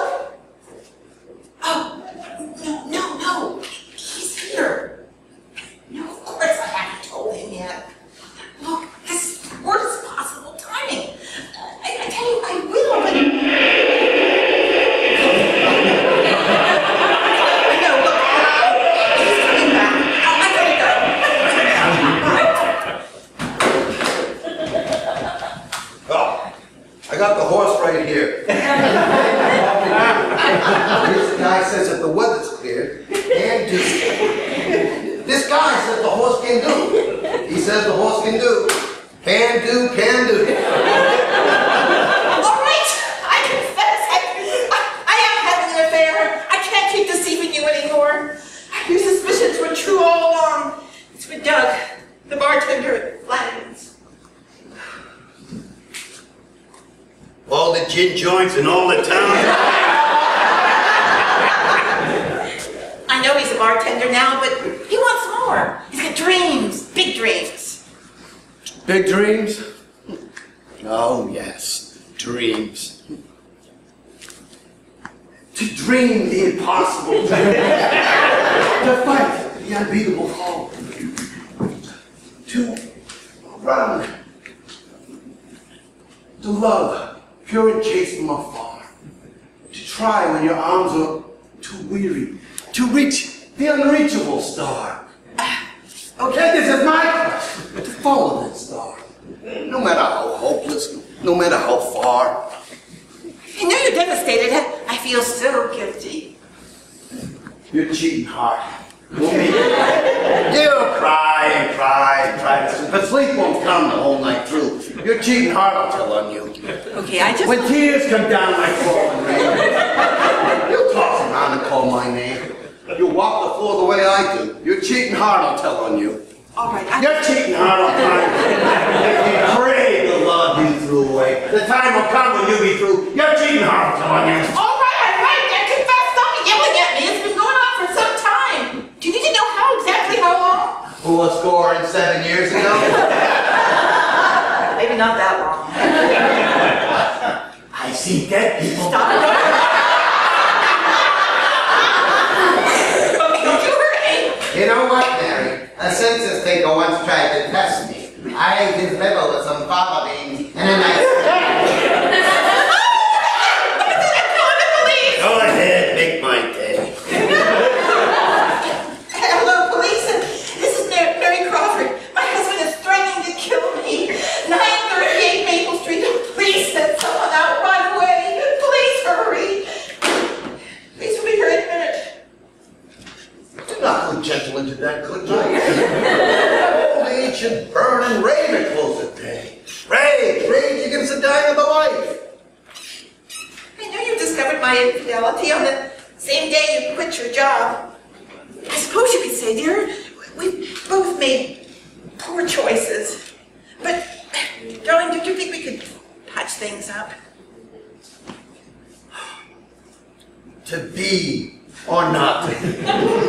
Oh, no. He's here. No, of course I haven't told him yet. Look, this is the worst possible timing. I tell you, I will, but... I know, look, he's coming back. I gotta go. Oh, I got the horse right here. This guy says if the weather's clear, can do. This guy says the horse can do. He says the horse can do. Can do, can do. All right, I confess, I am having an affair. I can't keep deceiving you anymore. Your suspicions were true all along. It's with Doug, the bartender at Flanagan's. All the gin joints in all the town. I know he's a bartender now, but he wants more. He's got dreams, big dreams. Big dreams? Oh, yes, dreams. To dream the impossible. To fight the unbeatable foe. To run. To love, pure and chaste from afar. To try when your arms are too weary. To reach the unreachable star. Okay, this is my quest, to follow that star. No matter how hopeless, no matter how far. I know you're devastated. I feel so guilty. Your cheating heart will be. You'll cry and cry and cry, but sleep won't come the whole night through. Your cheating heart will tell on you. Okay, I just... When tears come down like falling rain, you'll toss around and call my name. You'll walk the floor the way I do. Your cheating heart will tell on you. All right, Your cheating heart will find you. If you pray the love you threw away, the time will come when you be through. Your cheating heart will tell on you. All right, I confess. Stop yelling at me. It's been going on for some time. Do you need to know exactly how long? Who was scoring 7 years ago? Maybe not that long. I see dead people. Stop it. You know what, Mary? A census taker once tried to test me. I ate his liver with some fava beans and a nice... Go ahead, make my day. Hello, police. This is Mary Crawford. My husband is threatening to kill me. 938 Maple Street. Please send someone out right away. Please hurry. Please, we'll be here in a minute. Do not go gentle into that good night. Old age should burn and rave at close at day. Rage against the dying of the life. I know you discovered my infidelity on the same day you quit your job. I suppose you could say, dear, we've both made poor choices. But, darling, don't you think we could patch things up? To be or not to be?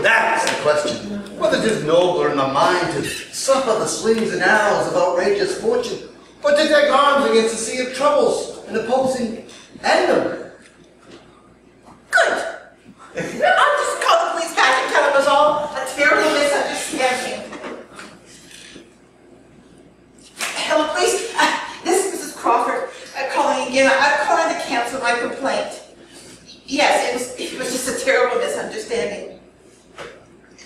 That's the question. Whether it is nobler in the mind to suffer the slings and arrows of outrageous fortune, or to take arms against a sea of troubles and opposing them. Good. I'll just call the police back and tell them it was all a terrible misunderstanding. Hello, police. This is Mrs. Crawford calling again. I'm calling to cancel my complaint. Yes, it was just a terrible misunderstanding.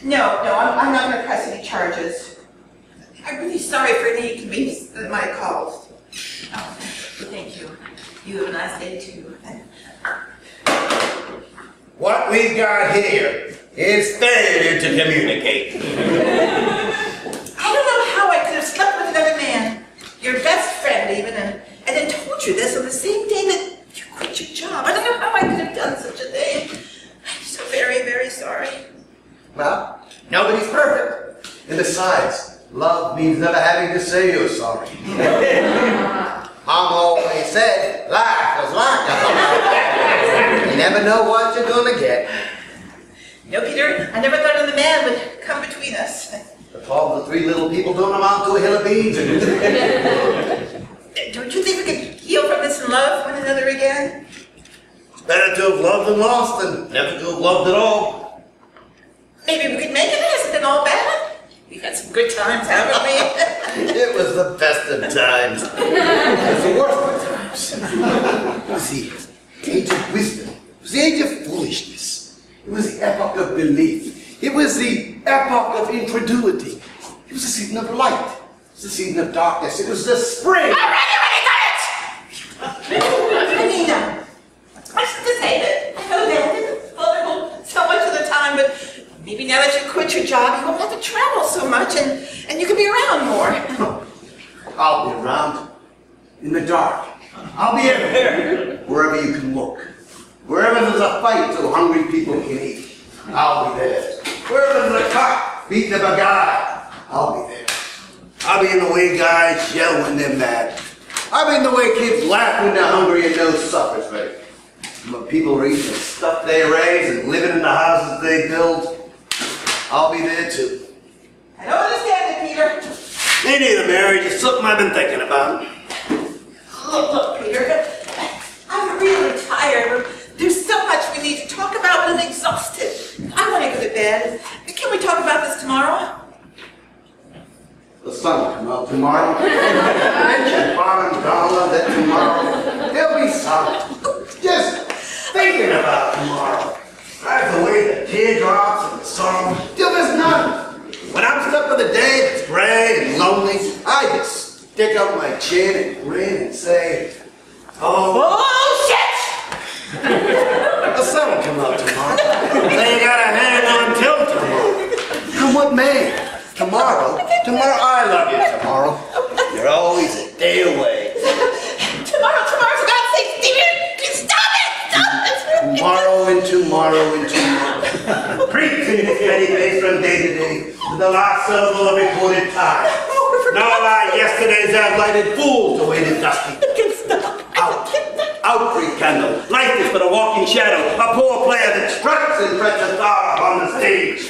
No, I'm not going to press any charges. I'm really sorry for any inconvenience that might have caused. Oh, You have a nice day too. What we've got here is failure to communicate. I don't know how I could have slept with another man, your best friend even, and then told you this on the same day that you quit your job. I don't know how I could have done such a thing. I'm so very, very sorry. Well, nobody's perfect. And besides, love means never having to say you're sorry. Mom always said, life was like a You never know what you're gonna get. No, Peter, I never thought another man would come between us. The problem of 3 little people don't amount to a hill of beans. Don't you think we could heal from this and love one another again? It's better to have loved and lost than never to have loved at all. Maybe we could make it. It hasn't been all bad. We've had some good times, haven't we? It was the best of times. It was the worst of times. It was the age of wisdom. It was the age of foolishness. It was the epoch of belief. It was the epoch of incredulity. It was the season of light. It was the season of darkness. It was the spring. I'm ready, got it! Anita, I should just hate it. I know that. It's vulnerable so much of the time, but maybe now that you quit your job, you won't have to travel so much and you can be around more. I'll be around. In the dark. I'll be everywhere. Wherever you can look. Wherever there's a fight so hungry people can eat. I'll be there. Wherever there's a cock beating up a guy. I'll be there. I'll be in the way guys yell when they're mad. I'll be in the way kids laugh when they're hungry and no supper's ready. When people are eating the stuff they raise and living in the houses they build, I'll be there too. I don't understand it, Peter. Me neither, Mary. Just something I've been thinking about. Look, Peter, I'm really tired. There's so much we need to talk about, but I'm exhausted. I want to go to bed. Can we talk about this tomorrow? The sun will come out tomorrow. Mention bottom dollar that tomorrow there'll be sun. Just thinking about tomorrow. Drives away the teardrops and the sorrow. Till there's none. When I'm stuck with a day that's gray and lonely, I just stick up my chin and grin and say, oh shit! The sun will come out tomorrow. Then you gotta hang on till tomorrow. Come what may. Tomorrow, I love you tomorrow. You're always a day away. Tomorrow, for God's sake, Steven! Stop it! Tomorrow and tomorrow and tomorrow. Creeping its petty face from day to day, to the last syllable of recorded time. Now lie yesterday's lighted fools awaited dusty. Out, free candle. Life is but a walking shadow, a poor player that struts and frets a star on the stage.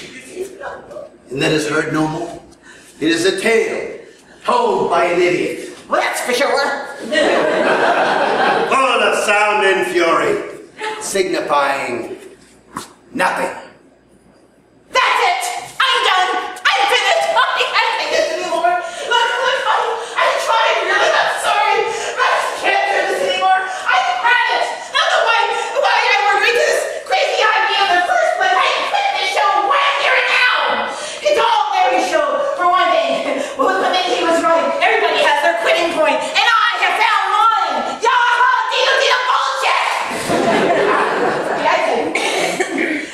And then is heard no more. It is a tale told by an idiot. Well, that's for sure. Full of sound and fury, signifying nothing. That's it! I'm done! I'm finished! I can't take this anymore! Look, I'm trying really, I'm sorry, but I just can't do this anymore! I've had it! Not the why I agreed to this crazy idea in the first place! I quit this show right here and now! It's all Larry's show, for one thing. Well, the he was right. Everybody has their quitting point, and I have found mine! Deal bullshit!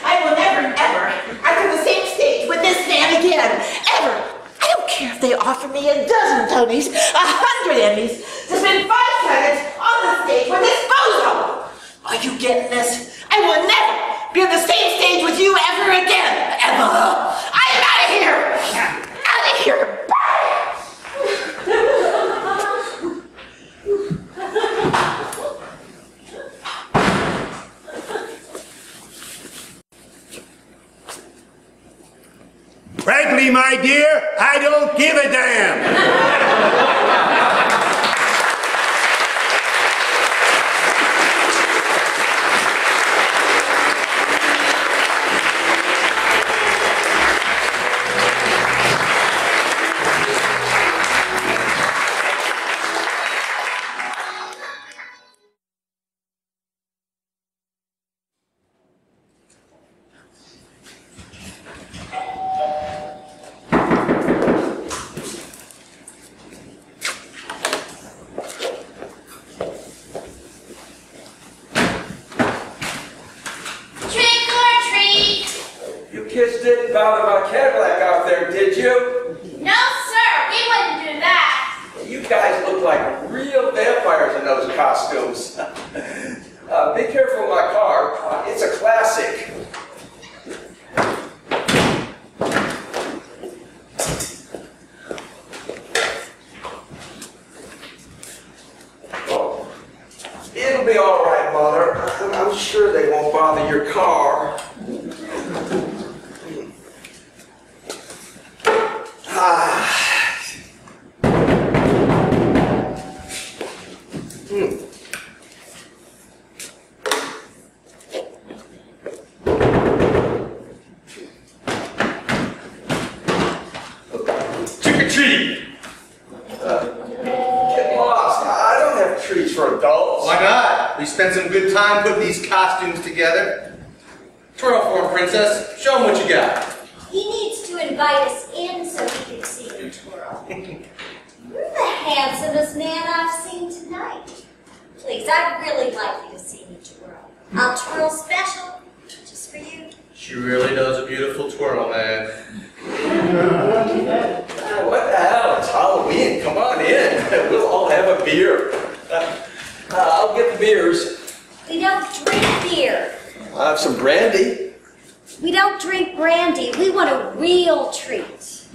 I will never, ever, enter the same stage with this man again. Ever. I don't care if they offer me a dozen Tonys, 100 Emmys, to spend 5 seconds on the stage with this bozo. Are you getting this? I will never be on the same stage with you ever again. Ever. I am out of here. Out of here. Frankly, my dear, I don't give a damn. bothered by Cadillac out there, did you? No, sir, we wouldn't do that. You guys look like real vampires in those costumes. Be careful of my car. It's a classic. Oh, it'll be all right, Mother. I'm sure they won't bother your car. Trick or treat! Get lost. I don't have treats for adults. Why not? We spent some good time putting these costumes together. Twirl for him, Princess. Show him what you got. He needs to invite us in so he can see you twirl. You're the handsomest man I've seen tonight. Please, I'd really like you to see me twirl. I'll twirl special, just for you. She really does a beautiful twirl, man. What the hell? It's Halloween. Come on in. We'll all have a beer. I'll get the beers. We don't drink beer. I'll have some brandy. We don't drink brandy. We want a real treat.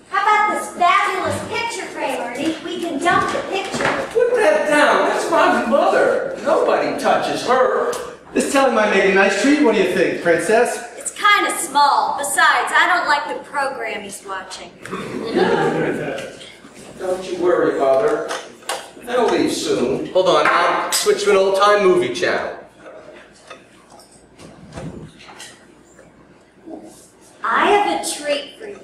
How about this fabulous picture frame, Ernie? We can dump the picture. Put that down. That's my mother. Nobody touches her. This telly might make a nice treat. What do you think, Princess? It's kind of small. Besides, I don't like the program he's watching. Don't you worry, Mother. They'll leave soon. Hold on, I'll switch to an old-time movie channel. I have a treat for you.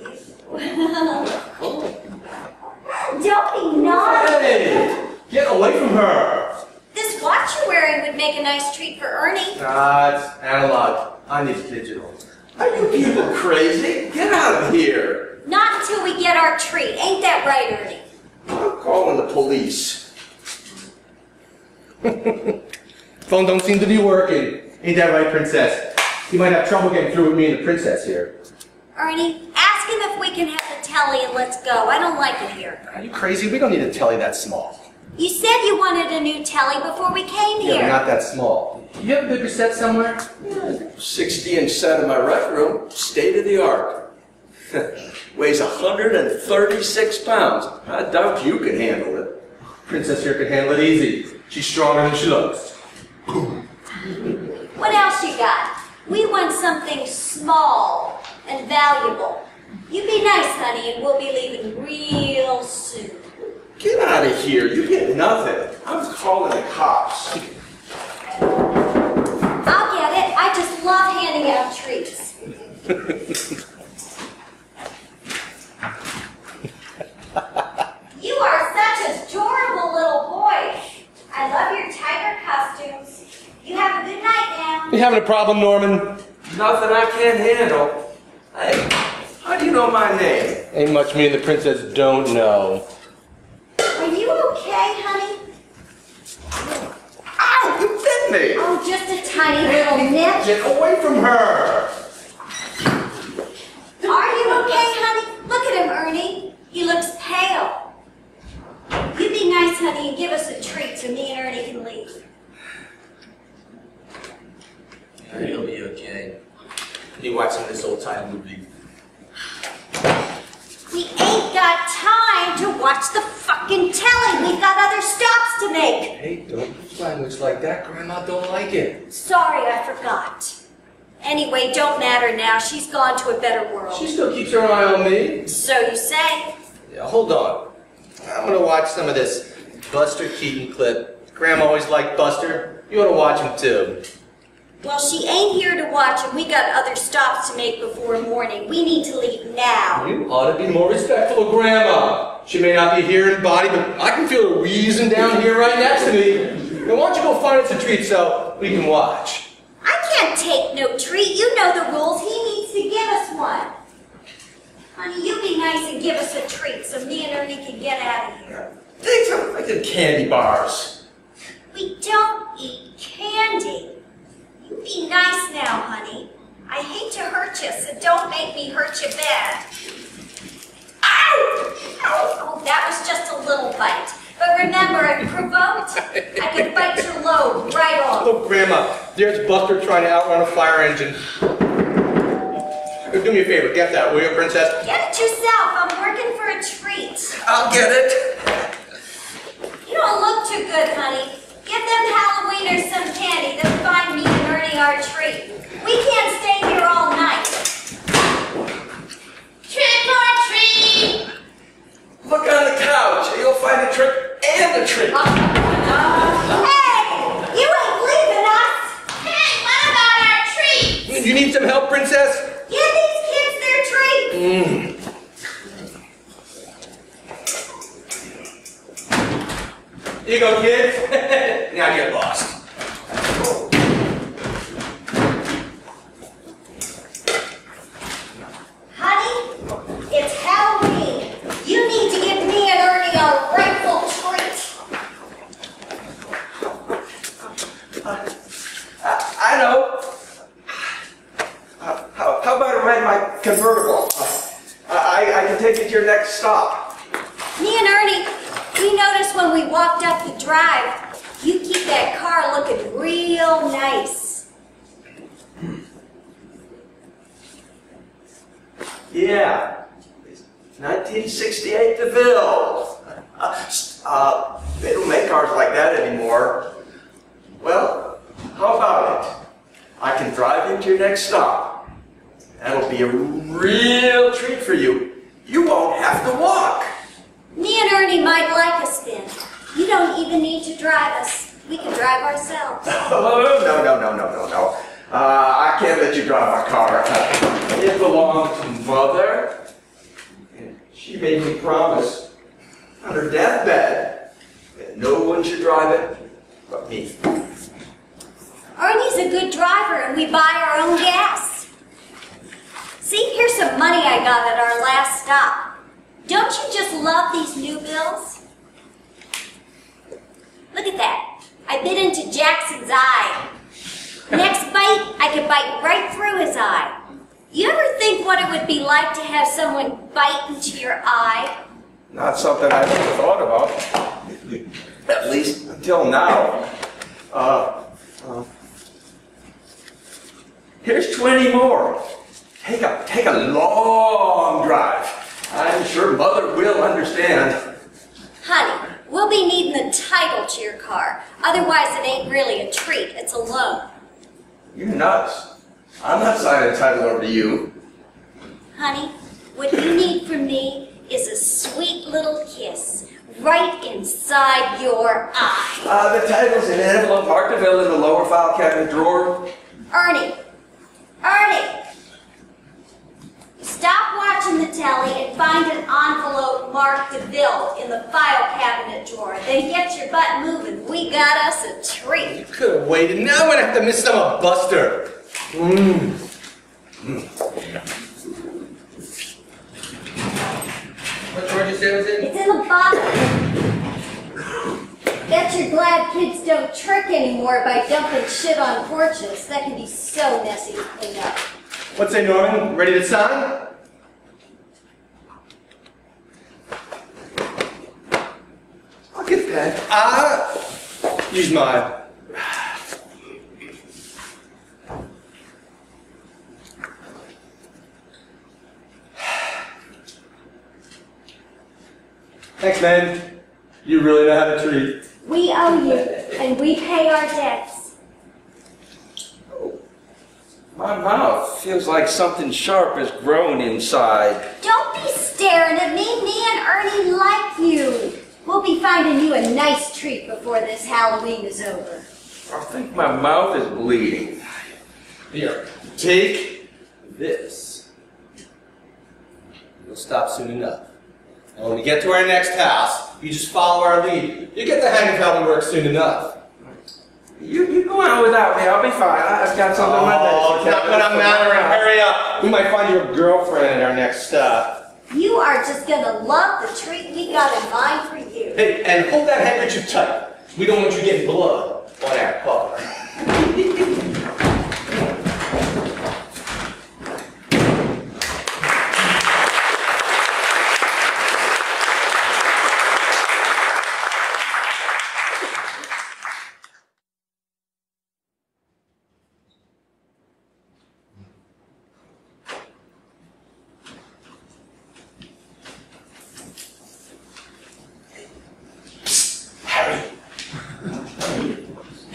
Don't be naughty. Hey! Get away from her! This watch you're wearing would make a nice treat for Ernie. Nah, it's analog. I need digital. Are you people crazy? Get out of here. Not until we get our treat. Ain't that right, Ernie? I'm calling the police. Phone don't seem to be working. Ain't that right, Princess? You might have trouble getting through with me and the princess here. Ernie, ask him if we can have the telly and let's go. I don't like it here. Are you crazy? We don't need a telly that small. You said you wanted a new telly before we came Yeah, here. but not that small. You have a bigger set somewhere? 60-inch set in my rec room, state of the art. Weighs 136 pounds. I doubt you can handle it. Princess here can handle it easy. She's stronger than she looks. What else you got? We want something small and valuable. You be nice, honey, and we'll be leaving real soon. Get out of here. You get nothing. I'm calling the cops. I'll get it. I just love handing out treats. You are such adorable little boy. I love your tiger costumes. You have a good night now. You having a problem, Norman? Nothing I can't handle. Hey, how do you know my name? Ain't much me and the princess don't know. Are you okay, honey? Ow, you bit me. Oh, just a tiny little nip. Get away from her! Are you okay, honey? Look at him, Ernie. He looks pale. You be nice, honey, and give us a treat so me and Ernie can leave. He'll be okay. You watching this old-time movie? We ain't got time to watch the fucking telly. We've got other stops to make. Hey, don't use language like that. Grandma don't like it. Sorry, I forgot. Anyway, don't matter now. She's gone to a better world. She still keeps her eye on me. So you say. Yeah, hold on. I want to watch some of this Buster Keaton clip. Grandma always liked Buster. You want to watch him too. Well, she ain't here to watch, and we got other stops to make before morning. We need to leave now. You ought to be more respectful of Grandma. She may not be here in body, but I can feel her wheezing down here right next to me. Now, why don't you go find us a treat so we can watch? I can't take no treat. You know the rules. He needs to give us one. Honey, you be nice and give us a treat so me and Ernie can get out of here. Take some fucking candy bars. We don't eat candy. You be nice now, honey. I hate to hurt you, so don't make me hurt you bad. Ow! Ow! Oh, that was just a little bite. But remember, if provoked, I could bite your load right off. Oh, Grandma, there's Buster trying to outrun a fire engine. Do me a favor, get that, will you, Princess? Get it yourself. I'm working for a treat. I'll get it. You don't look too good, honey. Give them Halloweeners some candy, then find me and Ernie our treat. We can't stay here all night. Trick or treat! Look on the couch. You'll find a trick and a treat. Hey! You ain't leaving us! Hey, what about our treat? You need some help, Princess? Give these kids their treat! Here you go, kids. Now get lost. Honey, it's Halloween. You need to give me and Ernie a rightful treat. I know. How about I ride my convertible? I can take you to your next stop. Me and Ernie, we noticed when we walked up the drive, you keep that car looking real nice. Yeah. 1968 DeVille. They don't make cars like that anymore. Well, how about it? I can drive you to your next stop. That'll be a real treat for you. You won't have to walk. Me and Ernie might like a spin. You don't even need to drive us. We can drive ourselves. Oh, no. I can't let you drive my car. It belongs to Mother. And she made me promise on her deathbed that no one should drive it but me. Ernie's a good driver and we buy our own gas. See, here's some money I got at our last stop. Don't you just love these new bills? Look at that. I bit into Jackson's eye. Next bite, I could bite right through his eye. You ever think what it would be like to have someone bite into your eye? Not something I've ever thought about. At least until now. Here's 20 more. Take a long drive. I'm sure Mother will understand. Honey, we'll be needing the title to your car. Otherwise, it ain't really a treat. It's a loan. You're nuts. I'm not signing a title over to you. Honey, what you need from me is a sweet little kiss right inside your eye. The title's in an envelope marked DeVille in the lower file cabinet drawer. Ernie, stop watching the telly and find an envelope marked DeVille in the file cabinet drawer. Then get your butt moving. We got us a treat. You could have waited. Now I'm gonna have to miss some of Buster. What drawer did you say was in? It's in the bottom. Bet you're glad kids don't trick anymore by dumping shit on porches. That can be so messy to clean up. What's say, Norman? Ready to sign? I'll get that. Use mine. Thanks, man. You really know how to treat. We owe you, and we pay our debts. My mouth feels like something sharp has grown inside. Don't be staring at me. Me and Ernie like you. We'll be finding you a nice treat before this Halloween is over. I think my mouth is bleeding. Here, take this. You'll stop soon enough. And when we get to our next house, you just follow our lead. You get the hang of how we work soon enough. You go on without me. I'll be fine. I've got something on my desk. Oh, it's not gonna matter. Hurry up. We might find your girlfriend at our next stop. You are just gonna love the treat we got in mind for you. Hey, and hold that handkerchief tight. We don't want you getting blood on our car.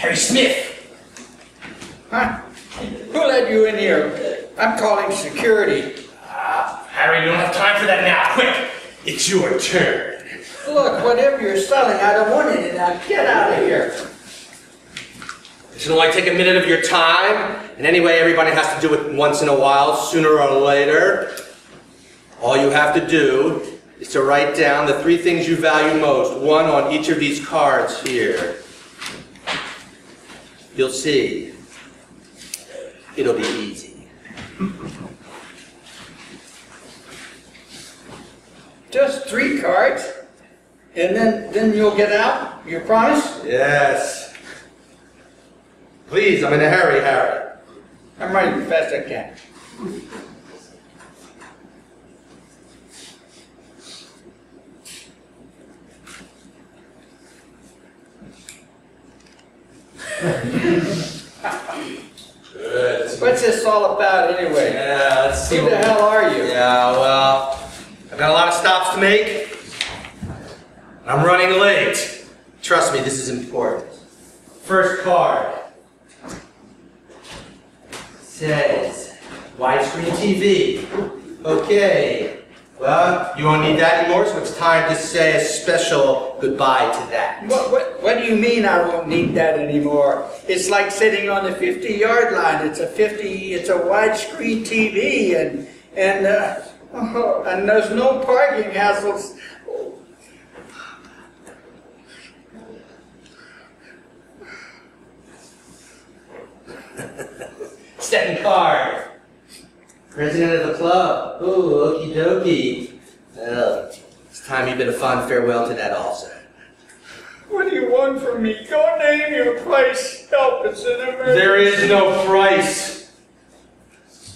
Harry Smith! Huh? Who let you in here? I'm calling security. Harry, we don't have time for that now. Quick! It's your turn. Look, whatever you're selling, I don't want it. Now get out of here. It should only take a minute of your time, and anyway, everybody has to do it once in a while, sooner or later. All you have to do is to write down the 3 things you value most, one on each of these cards here. You'll see. It'll be easy. Just 3 cards, and then you'll get out? You promise? Yes. Please, I'm in a hurry, Harry. I'm writing as fast as I can. Good. What's this all about anyway? Yeah, let's see. Who the hell are you? Yeah, well, I've got a lot of stops to make. I'm running late. Trust me, this is important. First card says widescreen TV. Okay. Well, you won't need that anymore, so it's time to say a special goodbye to that. What do you mean I won't need that anymore? It's like sitting on the 50-yard line. It's a widescreen TV, and there's no parking hassles. Second card. President of the club. Ooh, okie dokie. Well, it's time you bid a fond farewell to that also. What do you want from me? Go name your price. Help, it's an emergency. There is no price.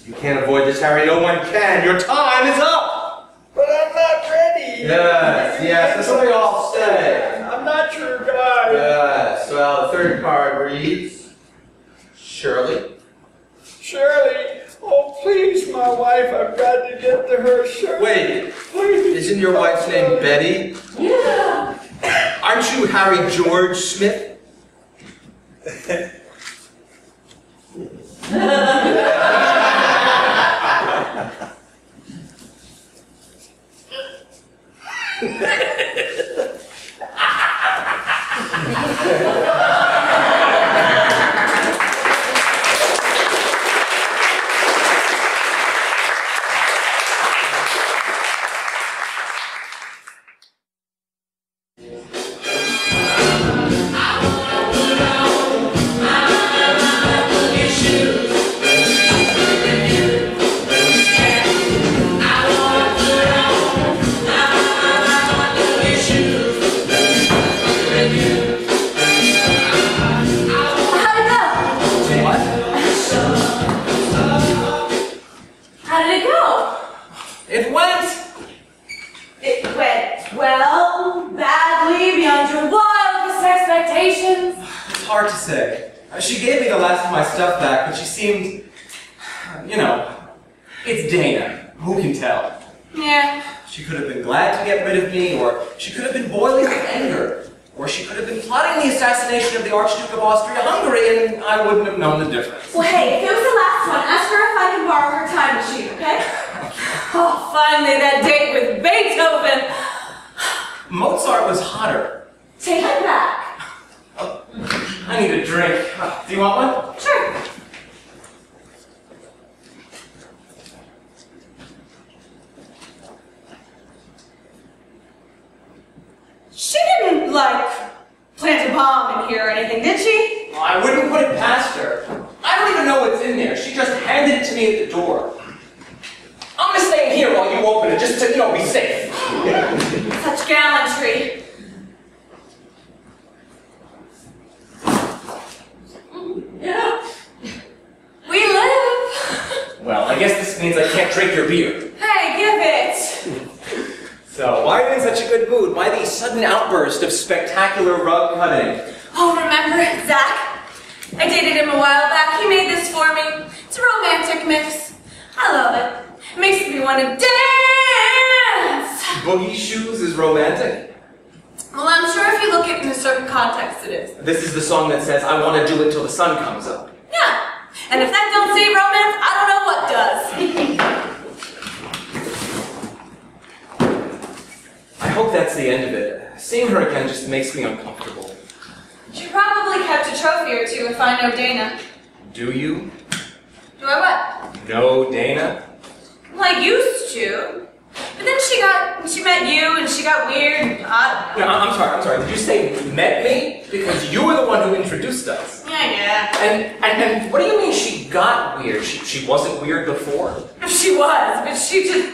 You can't avoid this, Harry. No one can. Your time is up. But I'm not ready. Yes, that's what we all say. I'm not your guy. Yes, well, the third card reads, Shirley. Shirley, oh please, my wife, I've got to get to her. Shirley. Wait, please. Isn't your wife's name Betty? Yeah. Aren't you Harry George Smith? Hard to say. She gave me the last of my stuff back, but she seemed, you know, it's Dana. Who can tell? Yeah. She could have been glad to get rid of me, or she could have been boiling with anger, or she could have been plotting the assassination of the Archduke of Austria-Hungary, and I wouldn't have known the difference. Well, hey, if it was the last one, ask her if I can borrow her time machine, okay? Oh, finally, that date with Beethoven. Mozart was hotter. Take it back. I need a drink. Do you want one? Sure. She didn't, plant a bomb in here or anything, did she? Well, I wouldn't put it past her. I don't even know what's in there. She just handed it to me at the door. I'm gonna stay in here while you open it, just to, be safe. Such gallantry. Yeah. We live. Well, I guess this means I can't drink your beer. Hey, give it. So, why are you in such a good mood? Why the sudden outburst of spectacular rug cutting? Oh, remember Zach? I dated him a while back. He made this for me. It's a romantic mix. I love it. It makes me want to dance. Boogie shoes is romantic? Well, I'm sure if you look at it in a certain context, it is. This is the song that says, I want to do it till the sun comes up. Yeah. And if that don't say romance, I don't know what does. I hope that's the end of it. Seeing her again just makes me uncomfortable. She probably kept a trophy or two if I know Dana. Do you? Do I what? No, Dana? Well, I used to. But then she met you and she got weird and I don't know. No, I'm sorry. Did you say met me? Because you were the one who introduced us. Yeah. And what do you mean she got weird? She wasn't weird before? She was, but she just...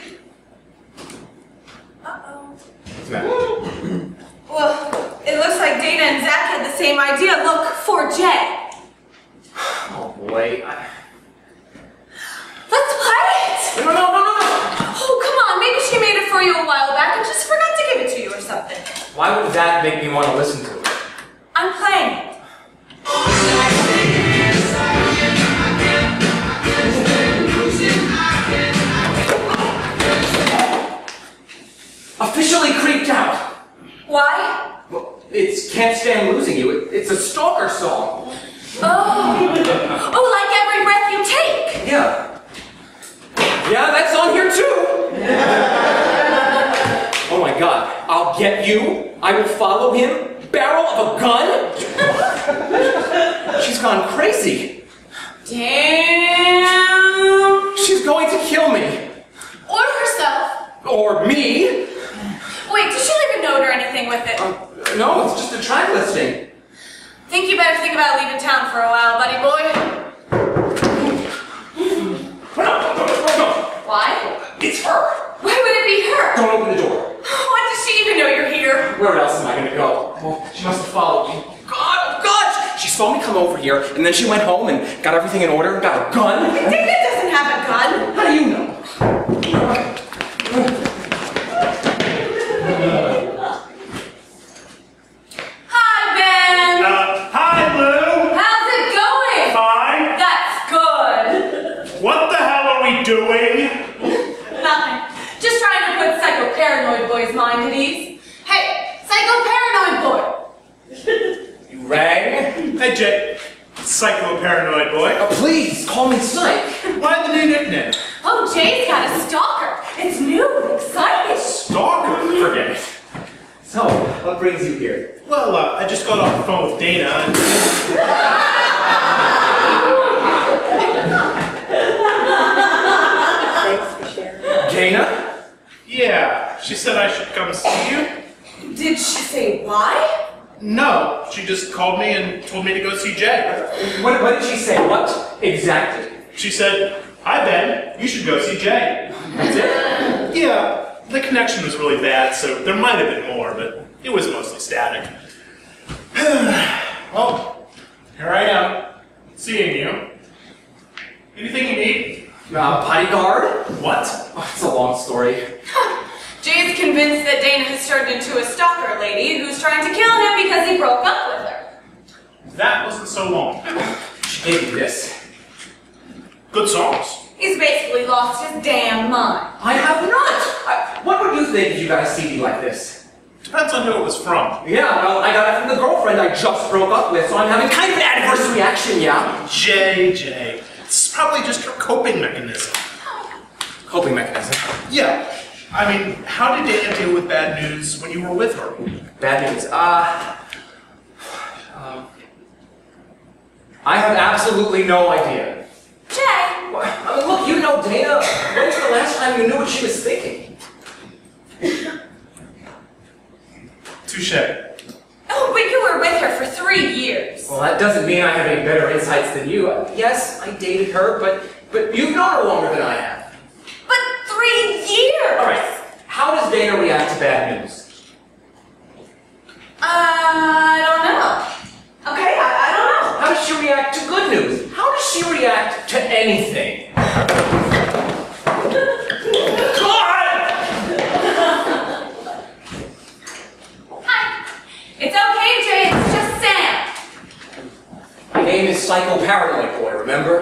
Uh-oh. What's the matter? Well, it looks like Dana and Zach had the same idea. Look, for Jay. Oh boy. Let's play it! No. Oh, come on. Maybe she made it for you a while back and just forgot to give it to you or something. Why would that make me want to listen to it? I'm playing it. Officially creeped out. Why? Well, it's Can't Stand Losing You. It's a stalker song. Oh, like every breath you take. Yeah. Yeah, that's on here too. Oh my God, I'll get you. I will follow him. Barrel of a gun? She's gone crazy. Damn. She's going to kill me. Or herself. Or me. Wait, did she leave a note or anything with it? No, it's just a track listing. Think you better think about leaving town for a while, buddy boy. No. Why? It's her. Why would it be her? Don't open the door. Why does she even know you're here? Where else am I going to go? Well, she must have followed me. Oh God! She saw me come over here, and then she went home and got everything in order and got a gun. Dana doesn't have a gun. How do you know? Hi, Ben. Hi, Lou. How's it going? Fine. That's good. What the hell are we doing? Nothing. Just trying to put Psycho-Paranoid Boy's mind at ease. Hey, Psycho-Paranoid Boy. You rang? Hey, Jay. Psycho-Paranoid Boy. Please, call me Psych. Why the new nickname? Oh, Jay's got a stalker. It's new and exciting. Stalker? Forget it. So, what brings you here? Well, I just got off the phone with Dana and... Dana? Yeah, she said I should come see you. Did she say why? No, she just called me and told me to go see Jay. What did she say? What exactly? She said, hi, Ben, you should go see Jay. That's it? Yeah, the connection was really bad, so there might have been more, but it was mostly static. Well, here I am, seeing you. Anything you need? Bodyguard? What? Oh, it's a long story. Jay's convinced that Dana has turned into a stalker lady who's trying to kill him because he broke up with her. That wasn't so long. She gave me this. Good songs. He's basically lost his damn mind. I have not! What would you think if you got a CD like this? Depends on who it was from. Yeah, well, I got it from the girlfriend I just broke up with, so I'm having kind of an adverse reaction, yeah? Jay. It's probably just your coping mechanism. Coping mechanism? Yeah. I mean, how did Dana deal with bad news when you were with her? Bad news? I have absolutely no idea. Jay! I mean, look, you know Dana. When's the last time you knew what she was thinking? Touché. Oh, but you were with her for 3 years. Well, that doesn't mean I have any better insights than you. Yes, I dated her, but you've known her longer than I have. But 3 years! All right, how does Dana react to bad news? I don't know. Okay, I don't know. How does she react to good news? How does she react to anything? Hi. It's okay, Jay. It's just Sam. My name is Psycho-Paranoid Boy, remember?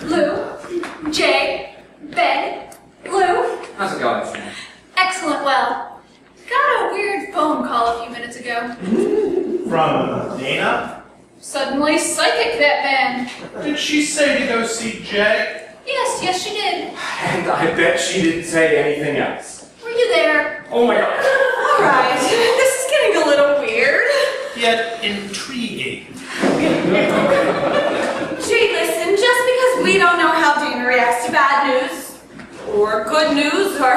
Lou, Jay, Ben, Lou. How's it going, Sam? Excellent, well. Got a weird phone call a few minutes ago. From Dana? Suddenly psychic, that man. Did she say to go see Jay? Yes, she did. And I bet she didn't say anything else. Were you there? Oh my God. All right, this is getting a little weird. Yet intriguing. Jay, listen, just because we don't know how Dana reacts to bad news, or good news, or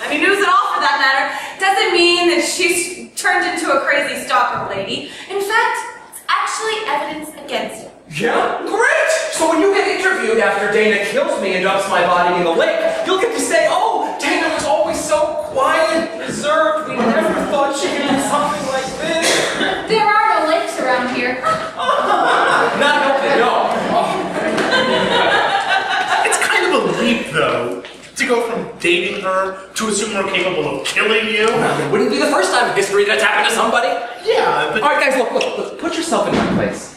any news at all for that matter, doesn't mean that she's turned into a crazy stalker lady. In fact, it's actually evidence against it. Yeah? Great! So when you get interviewed after Dana kills me and dumps my body in the lake, you'll get to say, oh, Dana was always so quiet and reserved. We never thought she could do something like this. There are no lakes around here. Not helping, no. It's kind of a leap, though, to go from dating her to assume we're capable of killing you. It wouldn't be the first time in history that's happened to somebody. Yeah, but... All right, guys, look. Put yourself in my place.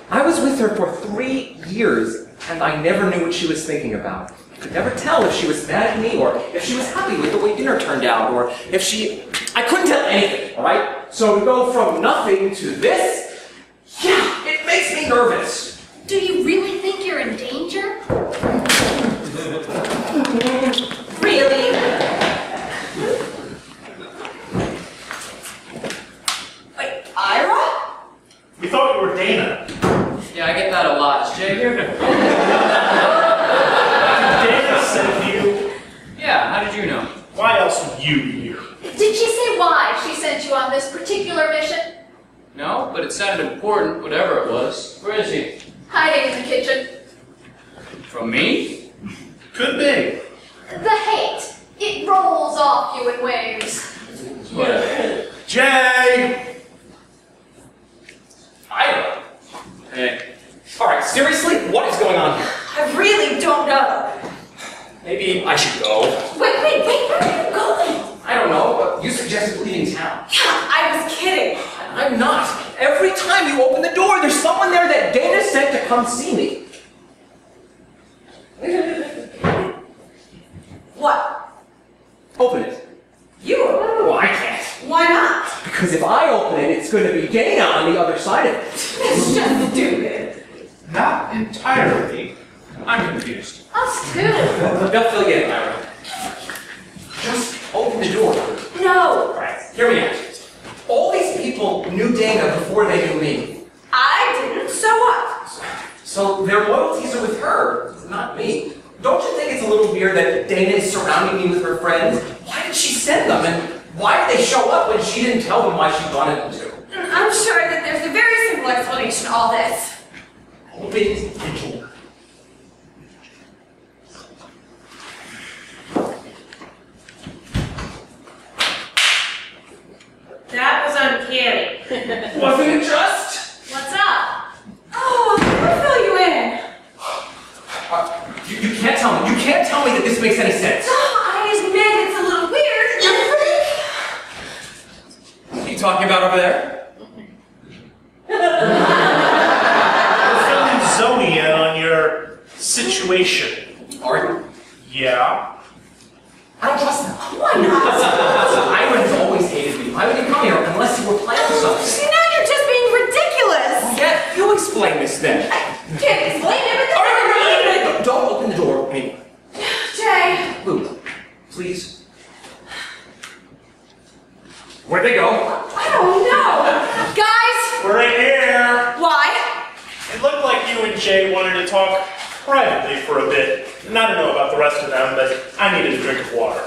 I was with her for 3 years, and I never knew what she was thinking about. I could never tell if she was mad at me, or if she was happy with the way dinner turned out, or if she... I couldn't tell anything, all right? So to go from nothing to this, yeah, it makes me nervous. Do you really think you're in danger? Really? Wait, Ira? We thought you were Dana. Yeah, I get that a lot. Is Jay here? Dana sent you. Yeah, how did you know? Why else would you be here? Did she say why she sent you on this particular mission? No, but it sounded important, whatever it was. Where is he? Hiding in the kitchen. From me? Could be. The hate. It rolls off you in waves. Whatever. Jay! Ira. Hey. All right, seriously, what is going on here? I really don't know. Maybe I should go. Wait, where are you going? I don't know. You suggested leaving town. Yeah, I was kidding. I'm not. Every time you open the door, there's someone there that Dana sent to come see me. What? Open it. You? Well, I can't. Why not? Because if I open it, it's going to be Dana on the other side of it. It's just stupid. Not entirely. I'm confused. Us too. They'll fill you in, Ira. Just open the door. No. Right, hear me out. All these people knew Dana before they knew me. I didn't, so what? So their loyalties are with her, not me. Don't you think it's a little weird that Dana is surrounding me with her friends? Why did she send them? And why did they show up when she didn't tell them why she wanted them to? I'm sure that there's a very simple explanation to all this. Open the door. That was uncanny. Wasn't it just? What's up? Oh, I'll fill you in. You can't tell me. You can't tell me that this makes any sense. I admit it's a little weird. What are you talking about over there? We're filling Zoe in on your situation. Are you? Yeah. I don't trust them. Why not? Ira has always hated me. Why would he come here unless he were planning something? See, now you're just being ridiculous. Yeah, you explain this then. I can't explain it, but All right, don't open the door. Hey, Jay. Lou, please. Where'd they go? I don't know. Guys. We're in here. Why? It looked like you and Jay wanted to talk privately for a bit. And I don't know about the rest of them, but I needed a drink of water.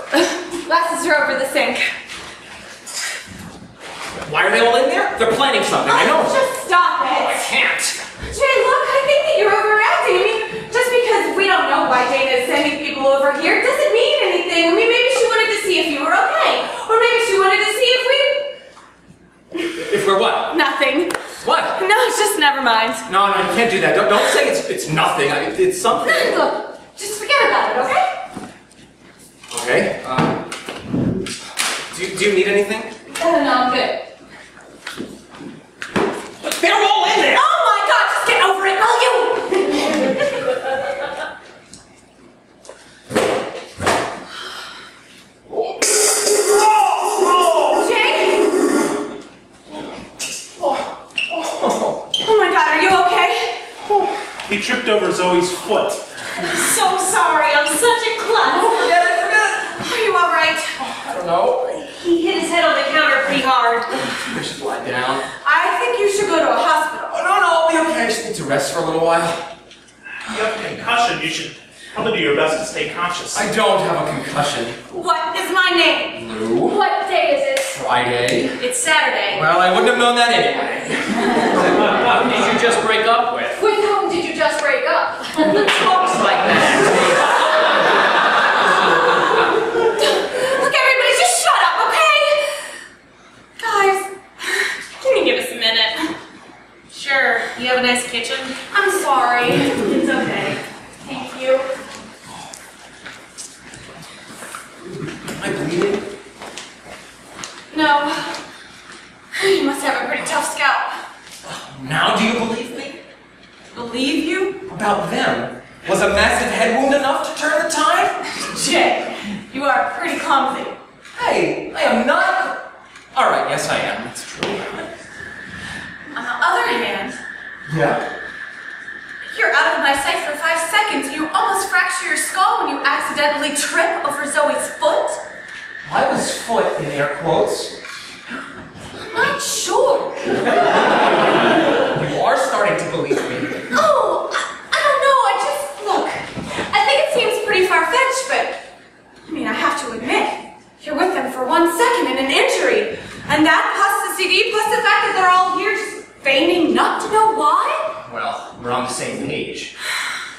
Glasses are over the sink. Why are they all in there? They're planning something. I know. Just stop it. I can't. Jay, look, I think that you're overreacting. I mean, just because we don't know why Dana is sending people over here doesn't mean anything. I mean, maybe she wanted to see if you were okay. Or maybe she wanted to see if we... If we're what? Nothing. What? No, it's just never mind. No, you can't do that. Don't say it's nothing. It's something. Look, just forget about it, okay? Okay. Do you need anything? No, I'm good. They're all in there! Oh my God, just get over it, will you? Jay? He tripped over Zoe's foot. I'm so sorry. I'm such a klutz. Forget it. Are you all right? I don't know. He hit his head on the counter pretty hard. I should lie down. I think you should go to a hospital. Oh, no, I'll be okay. I just need to rest for a little while. You have a concussion. You should probably do your best to stay conscious. I don't have a concussion. What is my name? Lou. What day is it? Friday. It's Saturday. Well, I wouldn't have known that anyway. Who did you just break up with? With whom did you just break up? Who talks like that? Look, everybody, just shut up, okay? Guys, can you give us a minute? Sure. You have a nice kitchen? I'm sorry. It's okay. Thank you. Am I bleeding? No. You must have a pretty tough scalp. Now do you believe me? Believe you? About them. Was a massive head wound enough to turn the tide? Jay, you are pretty clumsy. Hey, I am not... Alright, yes I am. That's true. On the other hand, Yeah? you're out of my sight for 5 seconds. You almost fracture your skull when you accidentally trip over Zoe's foot. I was foot in air quotes. I'm not sure. You are starting to believe me. Oh, I don't know. Look, I think it seems pretty far-fetched, but, I mean, I have to admit, you're with them for 1 second and an injury. And that plus the CD, plus the fact that they're all here just feigning not to know why? Well, we're on the same page.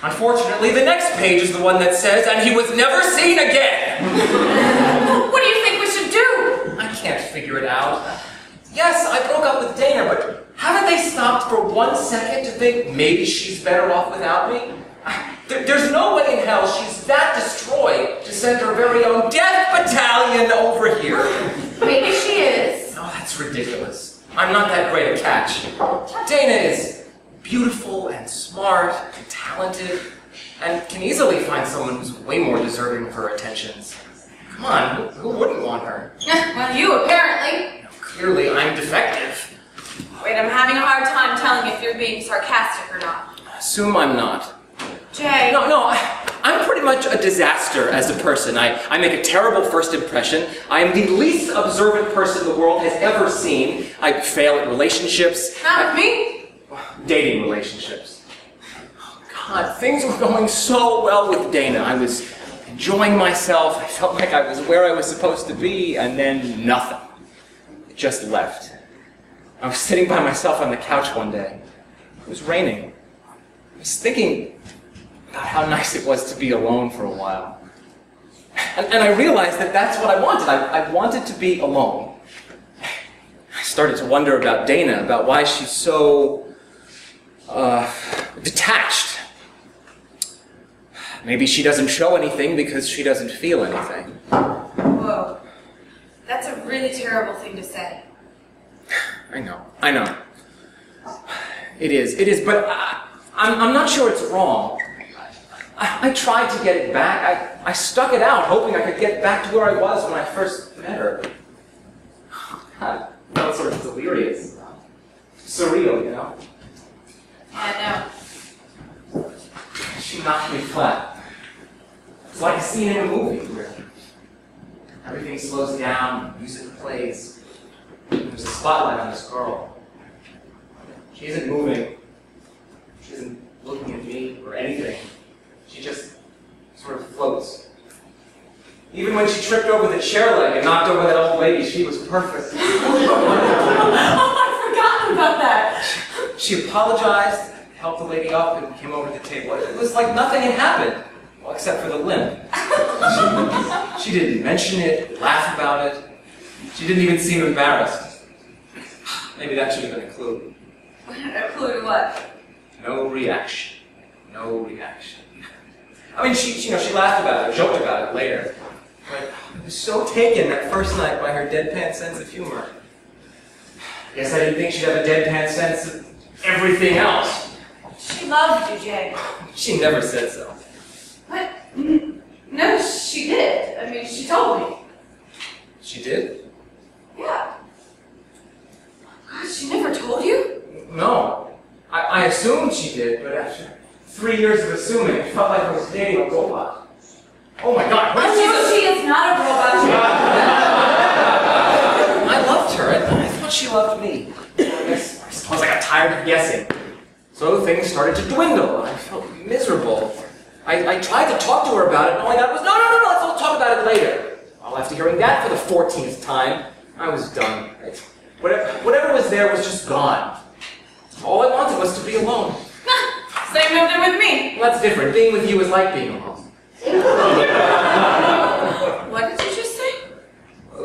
Unfortunately, the next page is the one that says, and he was never seen again. What do you think we should do? I can't figure it out. Yes, I broke up with Dana, but haven't they stopped for 1 second to think maybe she's better off without me? There's no way in hell she's that destroyed to send her very own death battalion over here. Maybe she is. No, that's ridiculous. I'm not that great a catch. Dana is beautiful and smart and talented and can easily find someone who's way more deserving of her attentions. Come on, who wouldn't want her? Well, you apparently. Clearly, I'm defective. Wait, I'm having a hard time telling if you're being sarcastic or not. Assume I'm not. Jay. No, I'm pretty much a disaster as a person. I make a terrible first impression. I am the least observant person the world has ever seen. I fail at relationships. Not with me. Dating relationships. Oh, God, things were going so well with Dana. I was enjoying myself. I felt like I was where I was supposed to be, and then nothing. It just left. I was sitting by myself on the couch one day. It was raining. I was thinking about how nice it was to be alone for a while. And I realized that that's what I wanted. I wanted to be alone. I started to wonder about Dana, about why she's so detached. Maybe she doesn't show anything because she doesn't feel anything. Whoa. That's a really terrible thing to say. I know. It is, but I'm not sure it's wrong. I tried to get it back. I stuck it out, hoping I could get back to where I was when I first met her. I felt sort of delirious. Surreal, you know? Yeah, no. She knocked me flat. It's like a scene in a movie, really. Everything slows down, music plays. There's a spotlight on this girl. She isn't moving. She isn't looking at me or anything. She just sort of floats. Even when she tripped over the chair leg and knocked over that old lady, she was perfect. Oh, I'd forgotten about that. She apologized, helped the lady up, and came over to the table. It was like nothing had happened, well, except for the limp. She didn't mention it, laugh about it. She didn't even seem embarrassed. Maybe that should have been a clue. A clue to what? No reaction. No reaction. I mean, she laughed about it, joked about it later. But I was so taken that first night by her deadpan sense of humor. I guess I didn't think she'd have a deadpan sense of everything else. She loved you, Jay. She never said so. What? No, she did. I mean, she told me. She did? Yeah. God, she never told you? No. I assumed she did, but 3 years of assuming. It felt like I was dating a robot. Oh my God. Oh, no, she is not a robot. I loved her. I thought she loved me. I suppose I got tired of guessing. So things started to dwindle. I felt miserable. I tried to talk to her about it, and all I got was, no, let's all talk about it later. Well, after hearing that for the 14th time, I was done. Whatever was there was just gone. All I wanted was to be alone. Same moved with me. Well, that's different. Being with you is like being alone. What did you just say?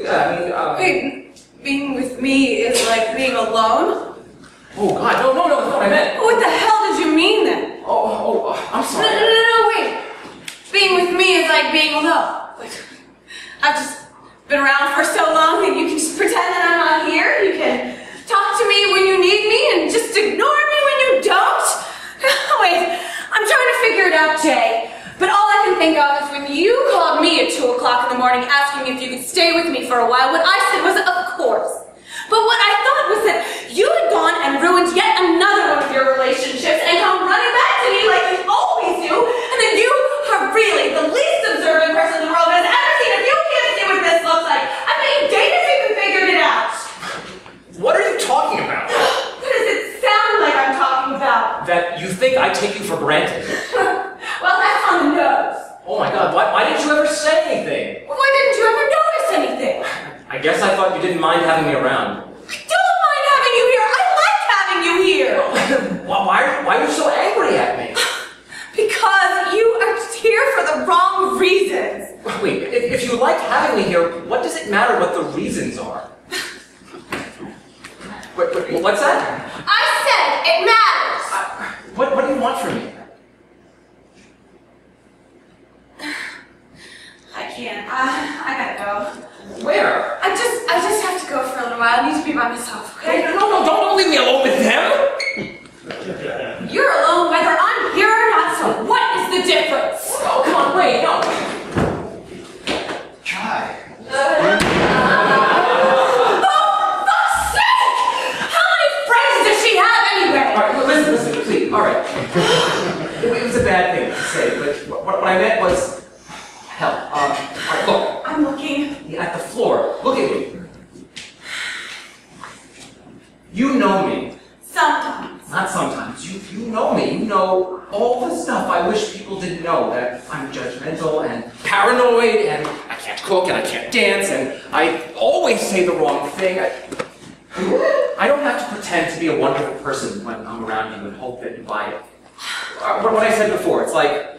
Yeah, I mean, Wait, being with me is like being alone? Oh, God, no, that's not what I meant. What the hell did you mean then? I'm sorry. No, wait. Being with me is like being alone. Like, I've just been around for so long that you can just pretend that I'm not here. You can talk to me when you need me and just ignore me when you don't. Wait, I'm trying to figure it out, Jay. But all I can think of is when you called me at 2 o'clock in the morning asking if you could stay with me for a while, what I said was, of course. But what I thought was that you had gone and ruined yet another one of your relationships and come running back to me like you always do, and that you are really the least observant person in the world that has ever seen. If you can't see what this looks like, I bet Dana's even figured it out. What are you talking about? What does it sound like I'm talking about? That you think I take you for granted. Well, that's on the nose. Oh my God, why didn't you ever say anything? Why didn't you ever notice anything? I guess I thought you didn't mind having me around. I don't mind having you here. I like having you here. Why are you so angry at me? Because you are here for the wrong reasons. Wait, if you like having me here, what does it matter what the reasons are? Wait, what's that? I said it matters. What do you want from me? I can't. I gotta go. Where? I just have to go for a little while. I need to be by myself, okay? No, don't leave me alone with them! You're alone whether I'm here or not, so what is the difference? Oh, come on, wait, no. Try. Oh, fuck's sake! How many friends does she have anyway? All right, listen, please, all right. It was a bad thing to say, but what I meant was, hell, all right, look. I'm looking. At the floor. Look at me. You know me. Sometimes. Not sometimes. You know me. You know all the stuff I wish people didn't know. That I'm judgmental and paranoid and I can't cook and I can't dance and I always say the wrong thing. I don't have to pretend to be a wonderful person when I'm around you and hope that you buy it. What I said before, it's like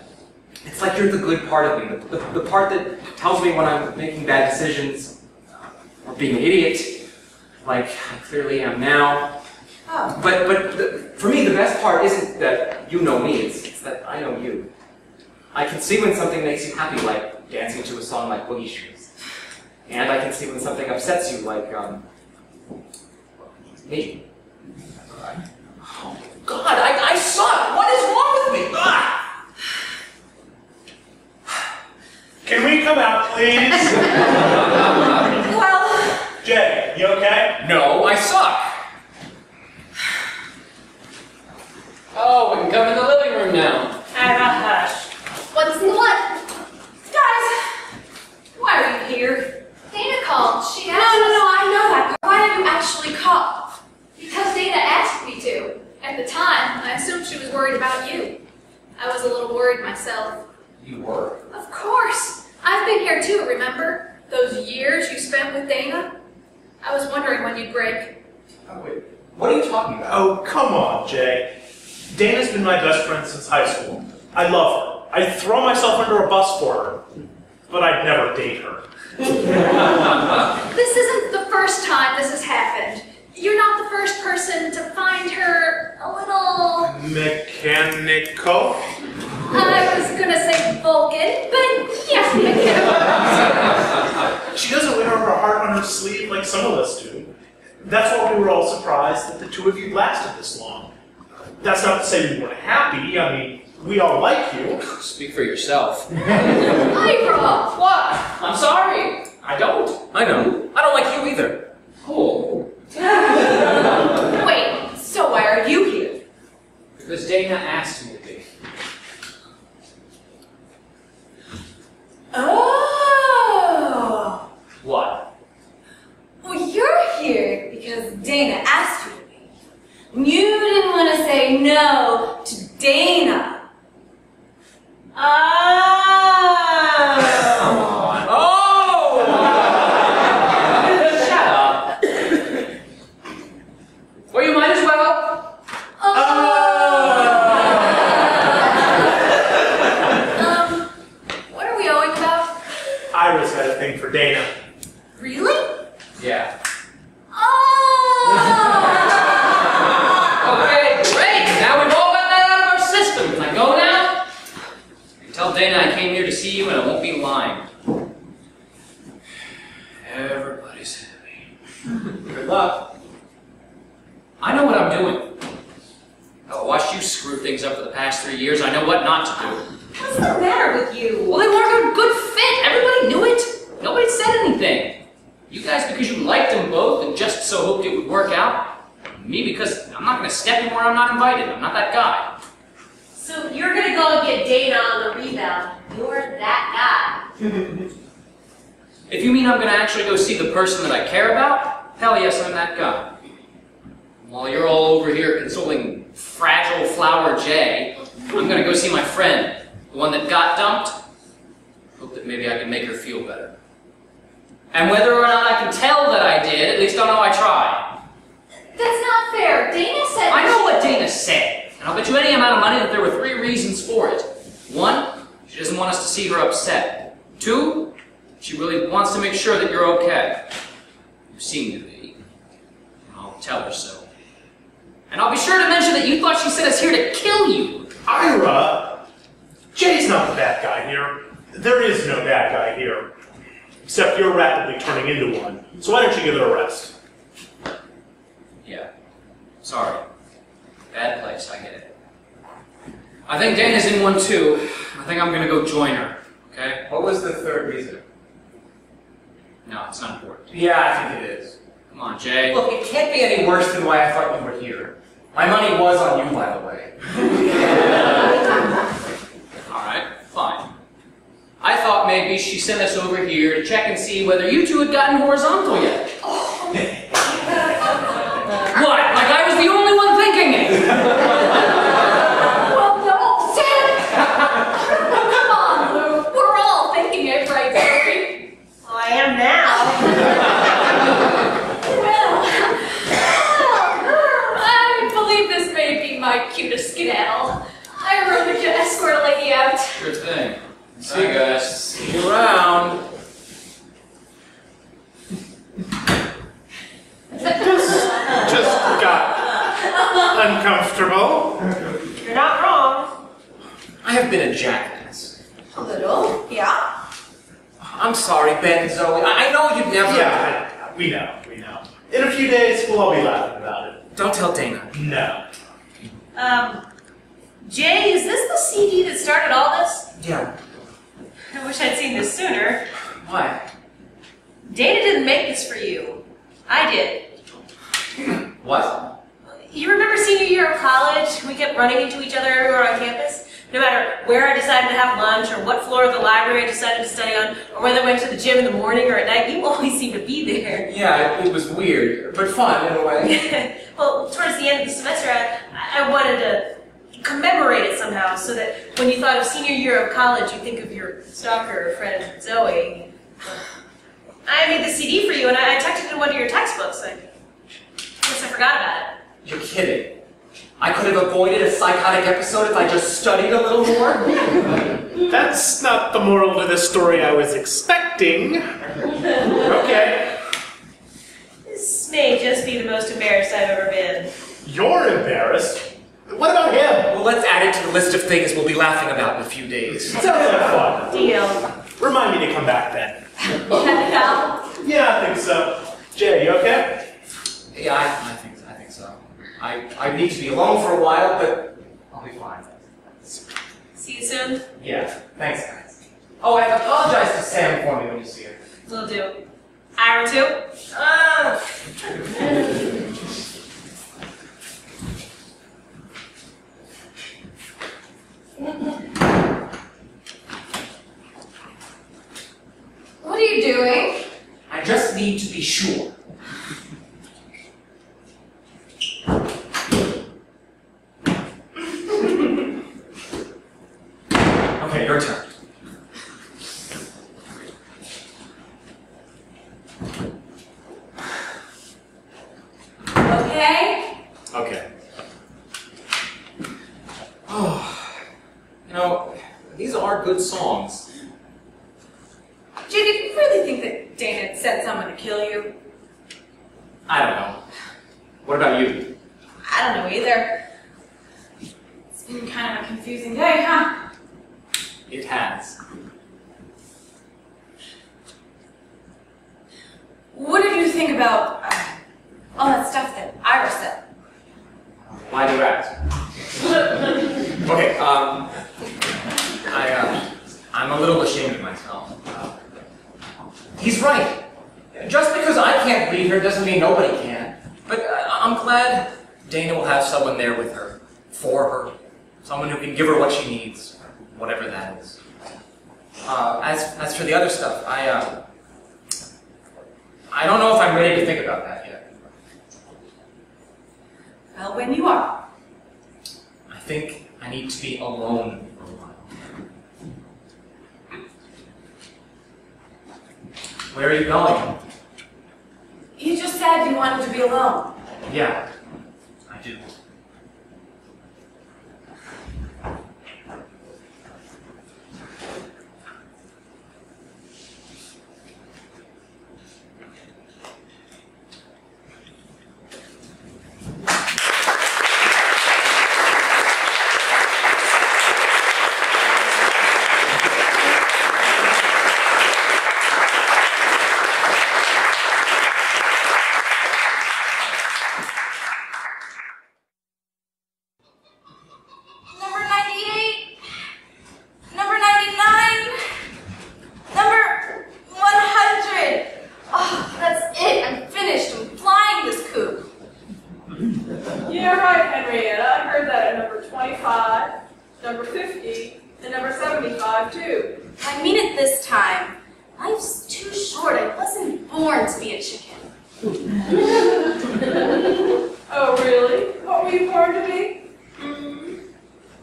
you're the good part of me, the part that tells me when I'm making bad decisions or being an idiot, like I clearly am now. Oh. But for me, the best part isn't that you know me, it's that I know you. I can see when something makes you happy, like dancing to a song like Boogie Shoes. And I can see when something upsets you, like, me. Oh, God, I suck! What is wrong with me? Ah! Can we come out, please? Well... Jay, you okay? No, I suck. Oh, we can come in the living room now. Anna, hush. What's in the what? Guys, why are you here? Dana called. She No, asked. I know that. But why did you actually call? Because Dana asked me to. At the time, I assumed she was worried about you. I was a little worried myself. You were? Of course. I've been here too, remember? Those years you spent with Dana? I was wondering when you'd break. Oh, wait. What are you talking about? Oh, come on, Jay. Dana's been my best friend since high school. I love her. I'd throw myself under a bus for her. But I'd never date her. This isn't the first time this has happened. You're not the first person to find her a little... Mechanical? I was gonna say Vulcan, but yes, mechanical. She doesn't wear her heart on her sleeve like some of us do. That's why we were all surprised that the two of you lasted this long. That's not to say we weren't happy. I mean, we all like you. Speak for yourself. Hi, Rob. What? I'm sorry. I don't. I know. I don't like you either. Oh. Wait, so why are you here? Because Dana asked me to be. say no to Dana. Shut up. Well, you might as well. What are we owing about? Ira's got a thing for Dana. Really? Yeah. Oh! Okay, great. Now we've all got that out of our system. Can I go now? You tell Dana I came here to see you and I won't be lying. Everybody's happy. Good luck. I know what I'm doing. I watched you screw things up for the past 3 years. I know what not to do. What's the matter with you? Well, they weren't a good fit. Everybody knew it. Nobody said anything. You guys because you liked them both and just so hoped it would work out. Me because I'm not going to step in where I'm not invited. I'm not that guy. So you're going to go and get Dana on the rebound. You're that guy. If you mean I'm going to actually go see the person that I care about, hell yes, I'm that guy. While you're all over here consoling Fragile Flower J, I'm going to go see my friend, the one that got dumped. Hope that maybe I can make her feel better. And whether or not I can tell that I did, at least I'll know I tried. That's not fair. Dana said... I know what Dana said, and I'll bet you any amount of money that there were 3 reasons for it. 1, she doesn't want us to see her upset. 2, she really wants to make sure that you're okay. You seem to be. I'll tell her so. And I'll be sure to mention that you thought she sent us here to kill you. Ira! Jay's not the bad guy here. There is no bad guy here. Except you're rapidly turning into one. So why don't you give it a rest? Yeah. Sorry. Bad place, I get it. I think Dana's in one too. I think I'm gonna go join her. Okay? What was the 3rd reason? No, it's not important. Yeah, I think it is. Come on, Jay. Look, it can't be any worse than why I thought you were here. My money was on you, by the way. Alright, fine. I thought maybe she sent us over here to check and see whether you two had gotten horizontal yet. What? Like I was the only one thinking it? Well, no, Sam! Come on, Lou. We're all thinking it, right, Sophie? Well, I am now. I believe this may be my cutest skedaddle. I arranged to escort a lady out. Sure thing. See you guys. See you around. Just got uncomfortable. You're not wrong. I have been a jackass. A little, yeah. I'm sorry, Ben and Zoe. I know you'd never... Yeah, we know. In a few days, we'll all be laughing about it. Don't tell Dana. No. Jay, is this the CD that started all this? Yeah. I wish I'd seen this sooner. Why? Dana didn't make this for you. I did. What? You remember senior year of college? We kept running into each other everywhere on campus? No matter where I decided to have lunch, or what floor of the library I decided to study on, or whether I went to the gym in the morning or at night, you always seemed to be there. Yeah, it was weird, but fun in a way. Well, towards the end of the semester, I wanted to commemorate it somehow, so that when you thought of senior year of college, you think of your stalker friend, Zoe. I made the CD for you, and I tucked it in one of your textbooks. I guess I forgot about it. You're kidding. I could have avoided a psychotic episode if I just studied a little more? That's not the moral to this story I was expecting. Okay. This may just be the most embarrassed I've ever been. You're embarrassed? What about him? Well, let's add it to the list of things we'll be laughing about in a few days. Sounds like fun. Deal. Remind me to come back then. Yeah. Yeah, I think so. Jay, you okay? Yeah, I think so. I need to be alone for a while, but I'll be fine. See you soon. Yeah, thanks, guys. Oh, and apologize to Sam for me when you see her. Will do. Ira too? What are you doing? I just need to be sure. Okay, your turn. Okay? Okay. Oh, you know, these are good songs. Jake, if you really think that Dana sent someone to kill you? I don't know. What about you? I don't know either. It's been kind of a confusing day, huh? It has. What did you think about all that stuff that Ira said? Why do you ask? Okay, I'm a little ashamed of myself. He's right. Just because I can't leave her doesn't mean nobody can. But I'm glad Dana will have someone there with her, for her. Someone who can give her what she needs, whatever that is. As for the other stuff, I don't know if I'm ready to think about that yet. Well, when you are. I think I need to be alone for a while. Where are you going? You just said you wanted to be alone. Yeah, I do. Number 98. Number 99. Number 100. Oh, that's it. I'm finished. I'm flying this coop. Yeah, right, Henrietta. I heard that at number 25, number 50, and number 75, too. I mean it this time. Life's too short. I wasn't born to be a chicken. Oh, really? What were you born to be?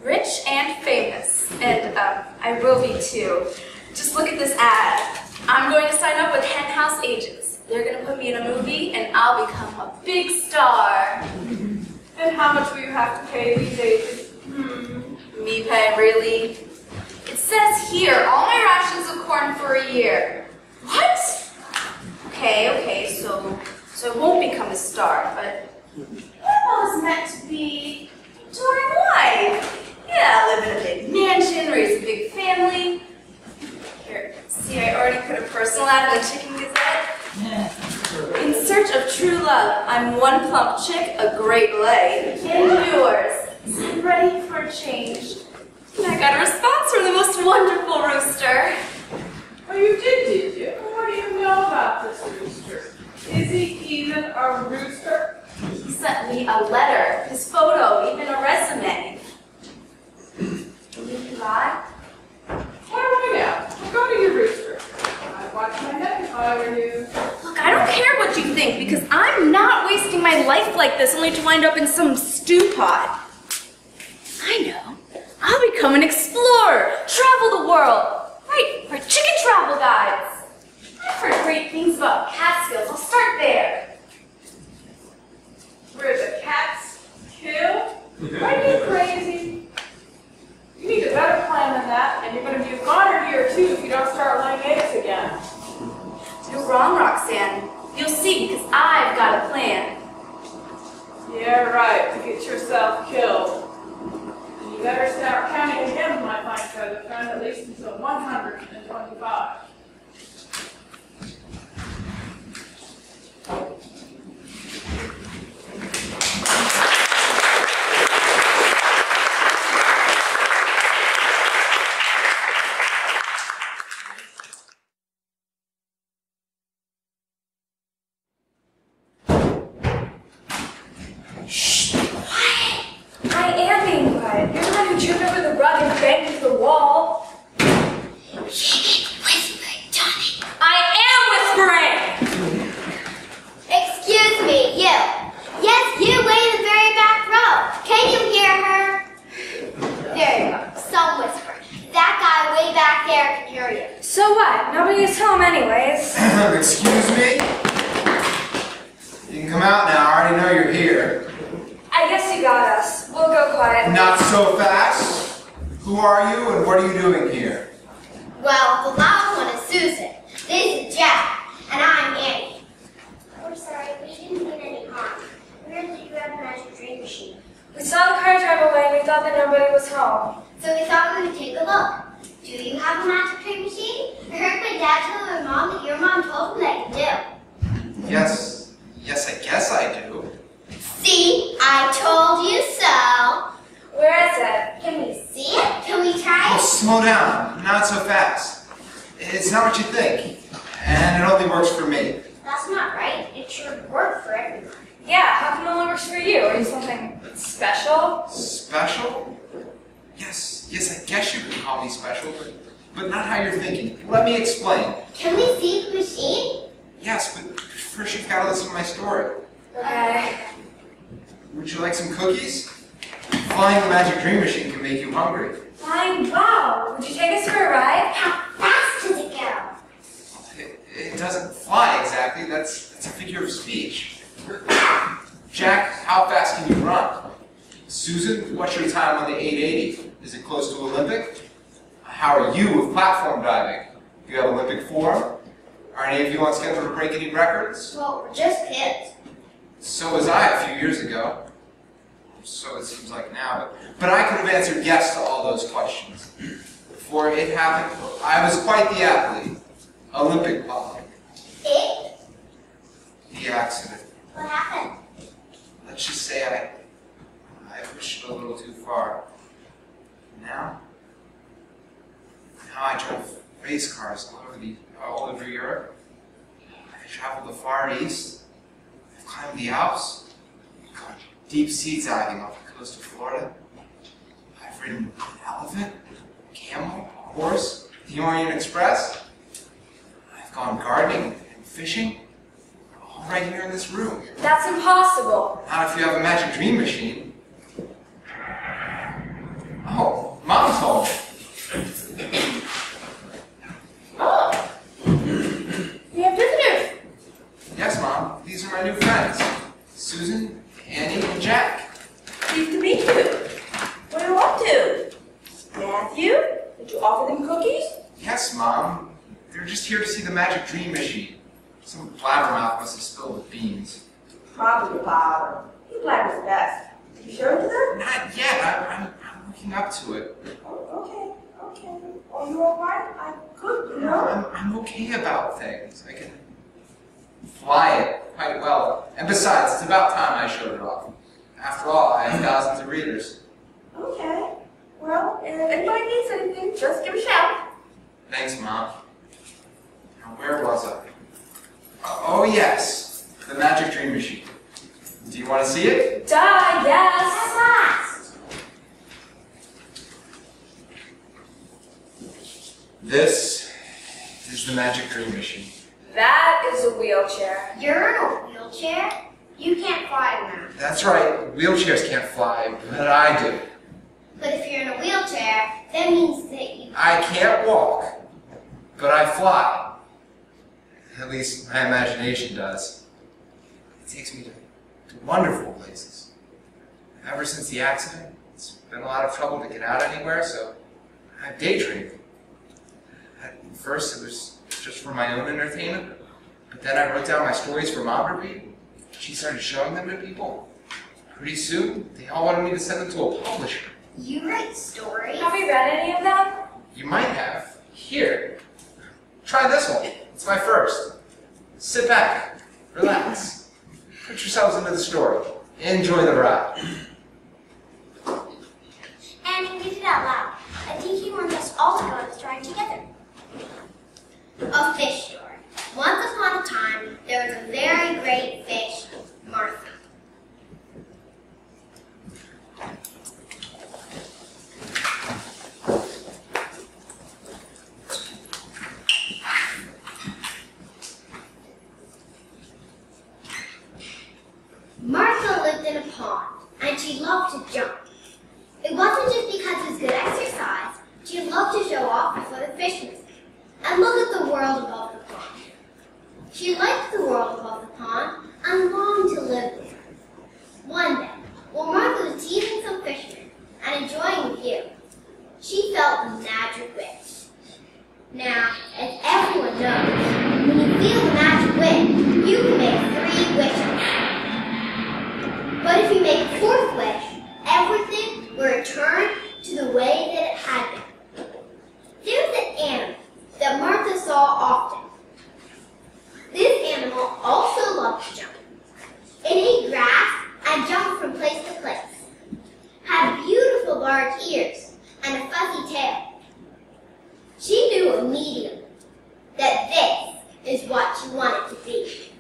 Rich and famous. And I will be too. Just look at this ad. I'm going to sign up with Hen House Agents. They're going to put me in a movie and I'll become a big star. And how much will you have to pay these agents? Me pay, really? It says here, all my rations of corn for a year. What? Okay, so I won't become a star, but football is meant to be enjoying life. Yeah, live in a big mansion, raise a big family. Here, see, I already put a personal ad in the Chicken Gazette. In search of true love, I'm one plump chick, a great lay, and yours. I'm ready for a change. And I got a response from the most wonderful rooster. Oh, you did you? What do you know about this rooster? Is he even a rooster? He sent me a letter, his photo, even a resume. Believe you lie? What do I know? Well, go to your rooster. I'd watch my head if I were you. Look, I don't care what you think, because I'm not wasting my life like this only to wind up in some stew pot. I know. I'll become an explorer, travel the world. Right, for chicken travel guides. I've heard great things about Catskills. I'll start there. Where the cats kill? Are you crazy? You need a better plan than that, and you're going to be a goner here too if you don't start laying eggs again. You're wrong, Roxanne. You'll see, because I've got a plan. Yeah, right, to get yourself killed. And you better start counting again, my fine feather friend, at least until 125. home anyways. Excuse me? You can come out now. I already know you're here. I guess you got us. We'll go quiet. Not so fast. Who are you and what are you doing here? Well, the loud one is Susan. This is Jack, and I'm Annie. We're sorry, we didn't mean any harm. We heard that you have a magic dream machine. We saw the car drive away and we thought that nobody was home. So we thought we would take a look. Do you have a magic dream machine? I heard my dad tell my mom that your mom told him that you do. Yes, I guess I do. See, I told you so. Where is it? Can we see it? Can we try Oh, it? slow down. Not so fast. It's not what you think. And it only works for me. That's not right. It should work for everyone. Yeah, how come it only works for you? Are you something special? Special? Yes, I guess you could call me special, but not how you're thinking. Let me explain. Can we see the machine? Yes, but first you've got to listen to my story. Okay. Would you like some cookies? Flying the magic dream machine can make you hungry. Fine, wow. Would you take us for a ride? How fast does it go? It doesn't fly exactly. That's a figure of speech. Jack, how fast can you run? Susan, what's your time on the 880? Is it close to Olympic? How are you with platform diving? Do you have Olympic form? Are any of you on schedule to break any records? Well, we're just kids. So was I a few years ago. So it seems like now. But I could have answered yes to all those questions. Before it happened, I was quite the athlete. Olympic quality. It? The accident. What happened? Let's just say I pushed it a little too far. Now I drive race cars all over Europe. I traveled the Far East. I've climbed the Alps. I've gone deep sea diving off the coast of Florida. I've ridden an elephant, camel, horse, the Orient Express. I've gone gardening and fishing. All right here in this room. That's impossible. Not if you have a magic dream machine. Oh, Mom's home. Oh. We have visitors. Yes, Mom. These are my new friends. Susan, Annie, and Jack. Pleased to meet you. What are you up to? Matthew, did you offer them cookies? Yes, Mom. They're just here to see the magic dream machine. Some blabbermouth must have spilled the beans. Probably your father. He black is best. Did you show it to them? Not yet. I'm looking up to it. Oh, okay. Are you all right? I could, you know. I'm okay about things. I can fly it quite well. And besides, it's about time I showed it off. After all, I have thousands of readers. Okay. Well, if anybody needs anything, just give a shout. Thanks, Mom. Now, where was I? Oh, yes. The magic dream machine. Do you want to see it? Duh, yes. At last. This is the magic dream machine. That is a wheelchair. You're in a wheelchair? You can't fly now. That's right. Wheelchairs can't fly, but I do. But if you're in a wheelchair, that means that you... I can't walk, but I fly. At least my imagination does. It takes me to wonderful places. Ever since the accident, it's been a lot of trouble to get out anywhere, so I've daydreamed. At first, it was just for my own entertainment, but then I wrote down my stories for Mom to read. She started showing them to people. Pretty soon, they all wanted me to send them to a publisher. You write stories? Have you read any of them? You might have. Here. Try this one. It's my first. Sit back. Relax. Put yourselves into the story. Enjoy the ride. Annie, read it out loud. I think he wants us all to go on this ride together. A fish story. Once upon a time, there was a very great fish, Martha. Martha lived in a pond, and she loved to jump. It wasn't just because it was good exercise. She loved to show off before the fish was there, and look at the world above the Now, as everyone knows, when you feel the magic wind, you can make 3 wishes. But if you make a 4th wish, everything will return to the way that it had been. There's an animal that Martha saw often. This animal also loved to jump. It ate grass and jumped from place to place. Had beautiful large ears and a fuzzy tail. She knew immediately that this is what she wanted to be.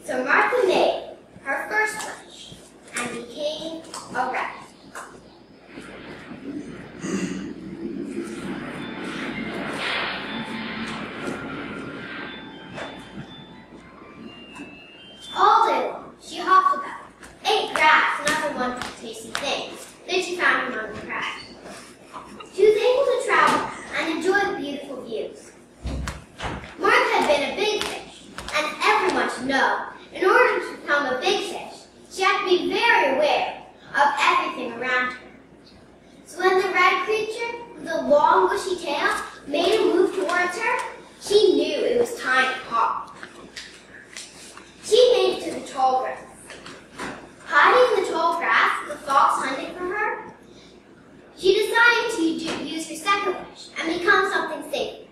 So Martha made her first wish and became a rabbit. All day long, she hopped about, ate grass and other wonderful tasty things that she found among the cracks. She was able to travel and enjoy the beautiful views. Martha had been a big fish, and everyone should know, in order to become a big fish, she had to be very aware of everything around her. So when the red creature with the long bushy tail made a move towards her, she knew it was time to hop. She made it to the tall grass. Hiding in the tall grass, the fox hunted for her. She decided to use her second wish and become something safer.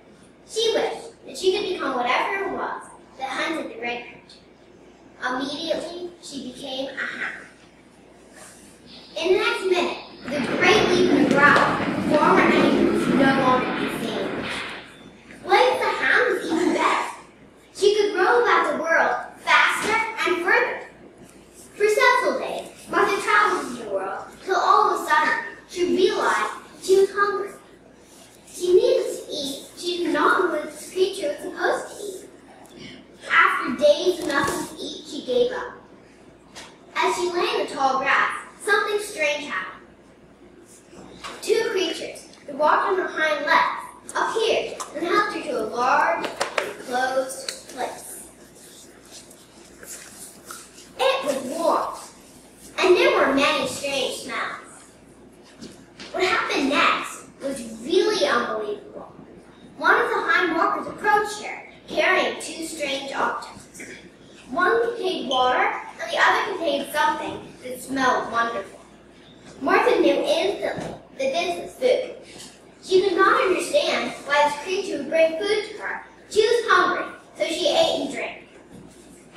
She wished that she could become whatever it was that hunted the red creature. Immediately, she became a hound. In the next minute, with a great leap and a growl, the former enemy was no longer to be seen. Like the hound was even better. She could roam about the world faster and further. For several days, Martha traveled in the world till all of a sudden she realized she was hungry. She needed to eat. She did not know what this creature was supposed to eat. After days of nothing to eat, she gave up. As she lay in the tall grass, something strange happened. 2 creatures that walked on her hind legs appeared and helped her to a large, enclosed place. It was warm, and there were many strange smells. What happened next was really unbelievable. One of the hind walkers approached her, carrying 2 strange objects. One contained water, and the other contained something that smelled wonderful. Martha knew instantly that this was food. She could not understand why this creature would bring food to her. She was hungry, so she ate and drank.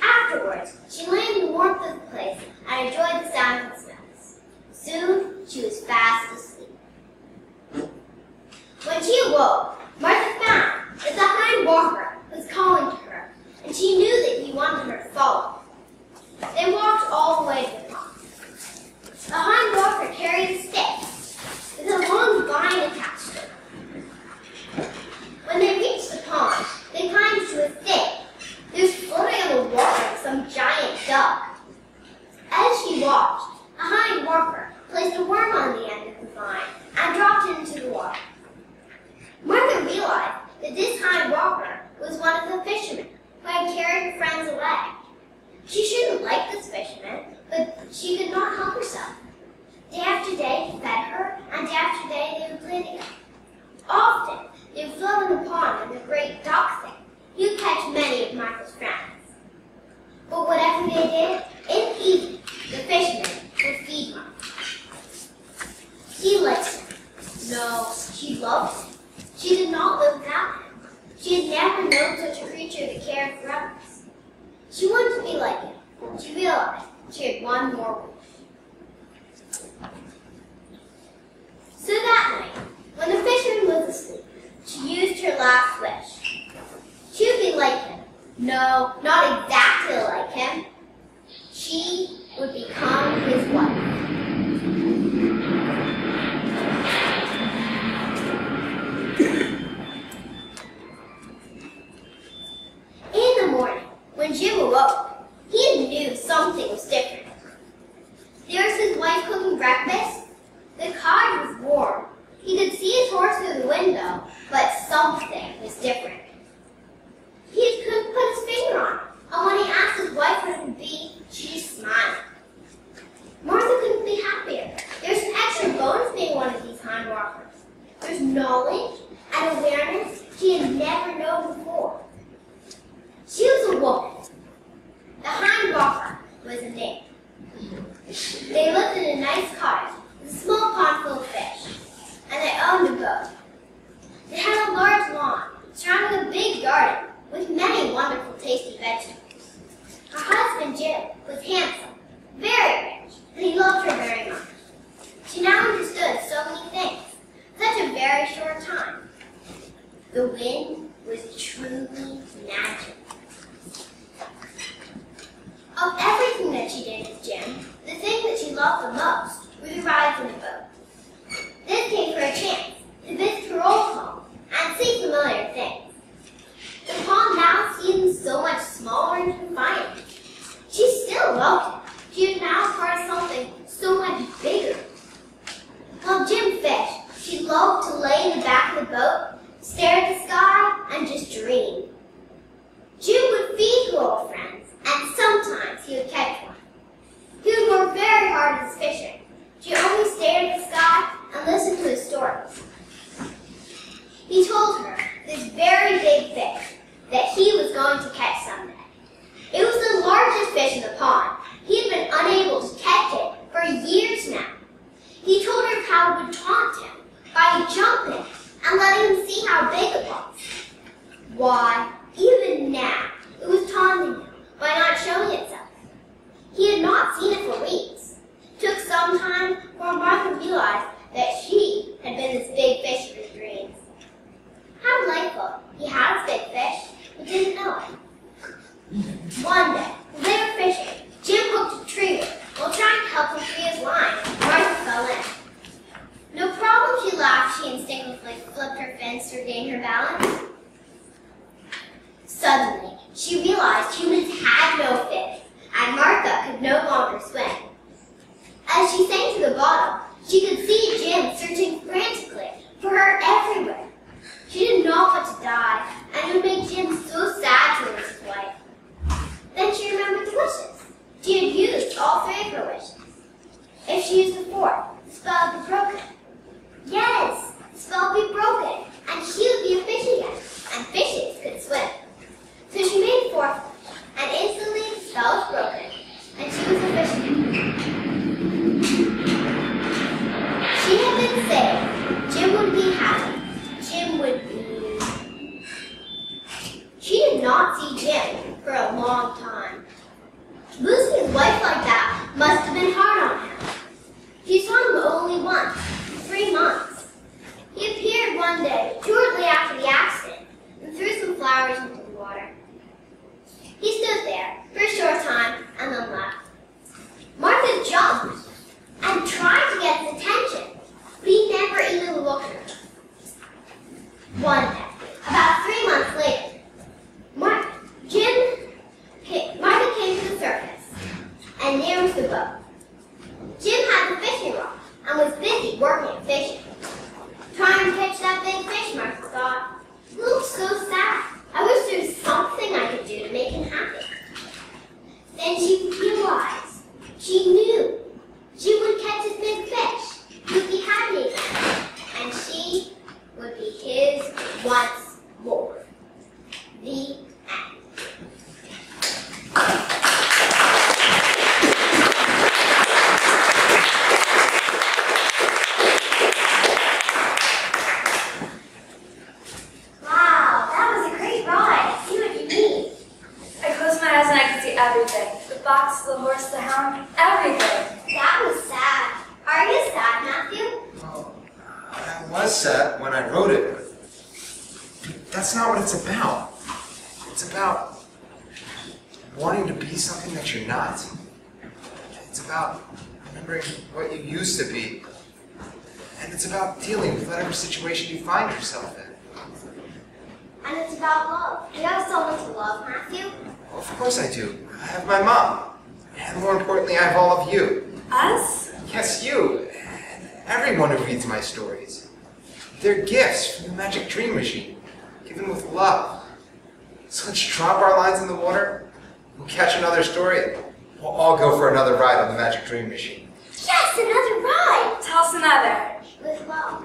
Afterwards, she lay in the warmth of the place and enjoyed the sound of the smells. Soon, she was fast asleep. When she awoke, Martha found that the hind walker was calling to her, and she knew that he wanted her to follow. They walked all the way to the pond. The hind walker carried a stick with a long vine attached to it. When they reached the pond, they climbed to a thing that was floating on the water like some giant duck. As she watched, the hind walker placed a worm on the end of the vine and dropped it into the water. Martha realized that this hind walker was one of the fishermen who had carried her friends away. She shouldn't like this fisherman, but she could not help herself. Day after day he fed her, and day after day they would play together. Often they would float in the pond in the great dock thing. He would catch many of Martha's friends. But whatever they did, in the evening, the fisherman would feed Martha. She liked him. No, she loved him. She did not live without him. She had never known such a creature that cared for others. She wanted to be like him. She realized she had one more wish. boat, stare at the sky, and just dream. Jim would feed girlfriends, and sometimes he would catch one. He would work very hard at his fishing. Jim only stared at the sky and listened to his stories. He told her this very big fish that he was going to catch someday. It was the largest fish in the pond. He had been unable to catch it for years now. He told her how it would taunt him by jumping and letting him see how big it was. Why, even now, it was taunting him by not showing itself. He had not seen it for weeks. It took some time for Martha realized that she had been this big fish in his dreams. How delightful. He had a big fish, but didn't know it. One day, when they were fishing, Jim hooked a tree root while trying to help him free his line. Martha fell in. No problem, she laughed. She instinctively flipped her fins to regain her balance. Suddenly, she realized humans had no fish, and Martha could no longer swim. As she sank to the bottom, she could see Jim searching frantically for her everywhere. She didn't know but to die, and it would make Jim so sad to lose his wife. Then she remembered the wishes. She had used all three of her wishes. If she used the fourth, the spell would be broken. Yes, the spell would be broken, and she would be a fish again, and fishes could swim. So she made the fourth, and instantly the spell was broken, and she was a fish again. She had been saved. Jim would be happy. Jim would be... She did not see Jim for a long time. Losing his wife like that must have been hard on him. She saw him only once, 3 months. He appeared one day, shortly after the accident, and threw some flowers into the water. He stood there for a short time and then left. Martha jumped and tried to get his attention, but he never even looked at her. One day, about 3 months later, Martha came to the surface, and there was the boat. Jim had the fishing rod and was busy working at fishing. Trying to catch that big fish, Martha thought. He looked so sad. I wish there was something I could do to make him happy. Then she realized, she knew, she would catch his big fish. He would be happy again, and she would be his once more. The end. Wow, that was a great ride. I see what you mean. I closed my eyes and I could see everything. The fox, the horse, the hound, everything. That was sad. Are you sad, Matthew? Well, I was sad when I wrote it, but that's not what it's about. It's about wanting to be something that you're not. It's about remembering what you used to be. And it's about dealing with whatever situation you find yourself in. And it's about love. Do you have someone to love, Matthew? Well, of course I do. I have my mom. And more importantly, I have all of you. Us? Yes, you. And everyone who reads my stories. They're gifts from the Magic Dream Machine, given with love. So let's drop our lines in the water, we'll catch another story, and we'll all go for another ride on the Magic Dream Machine. Yes, another ride! Tell us another. With love.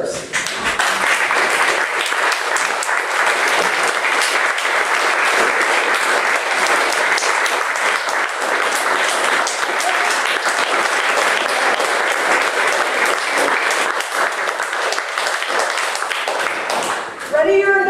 first. Ready or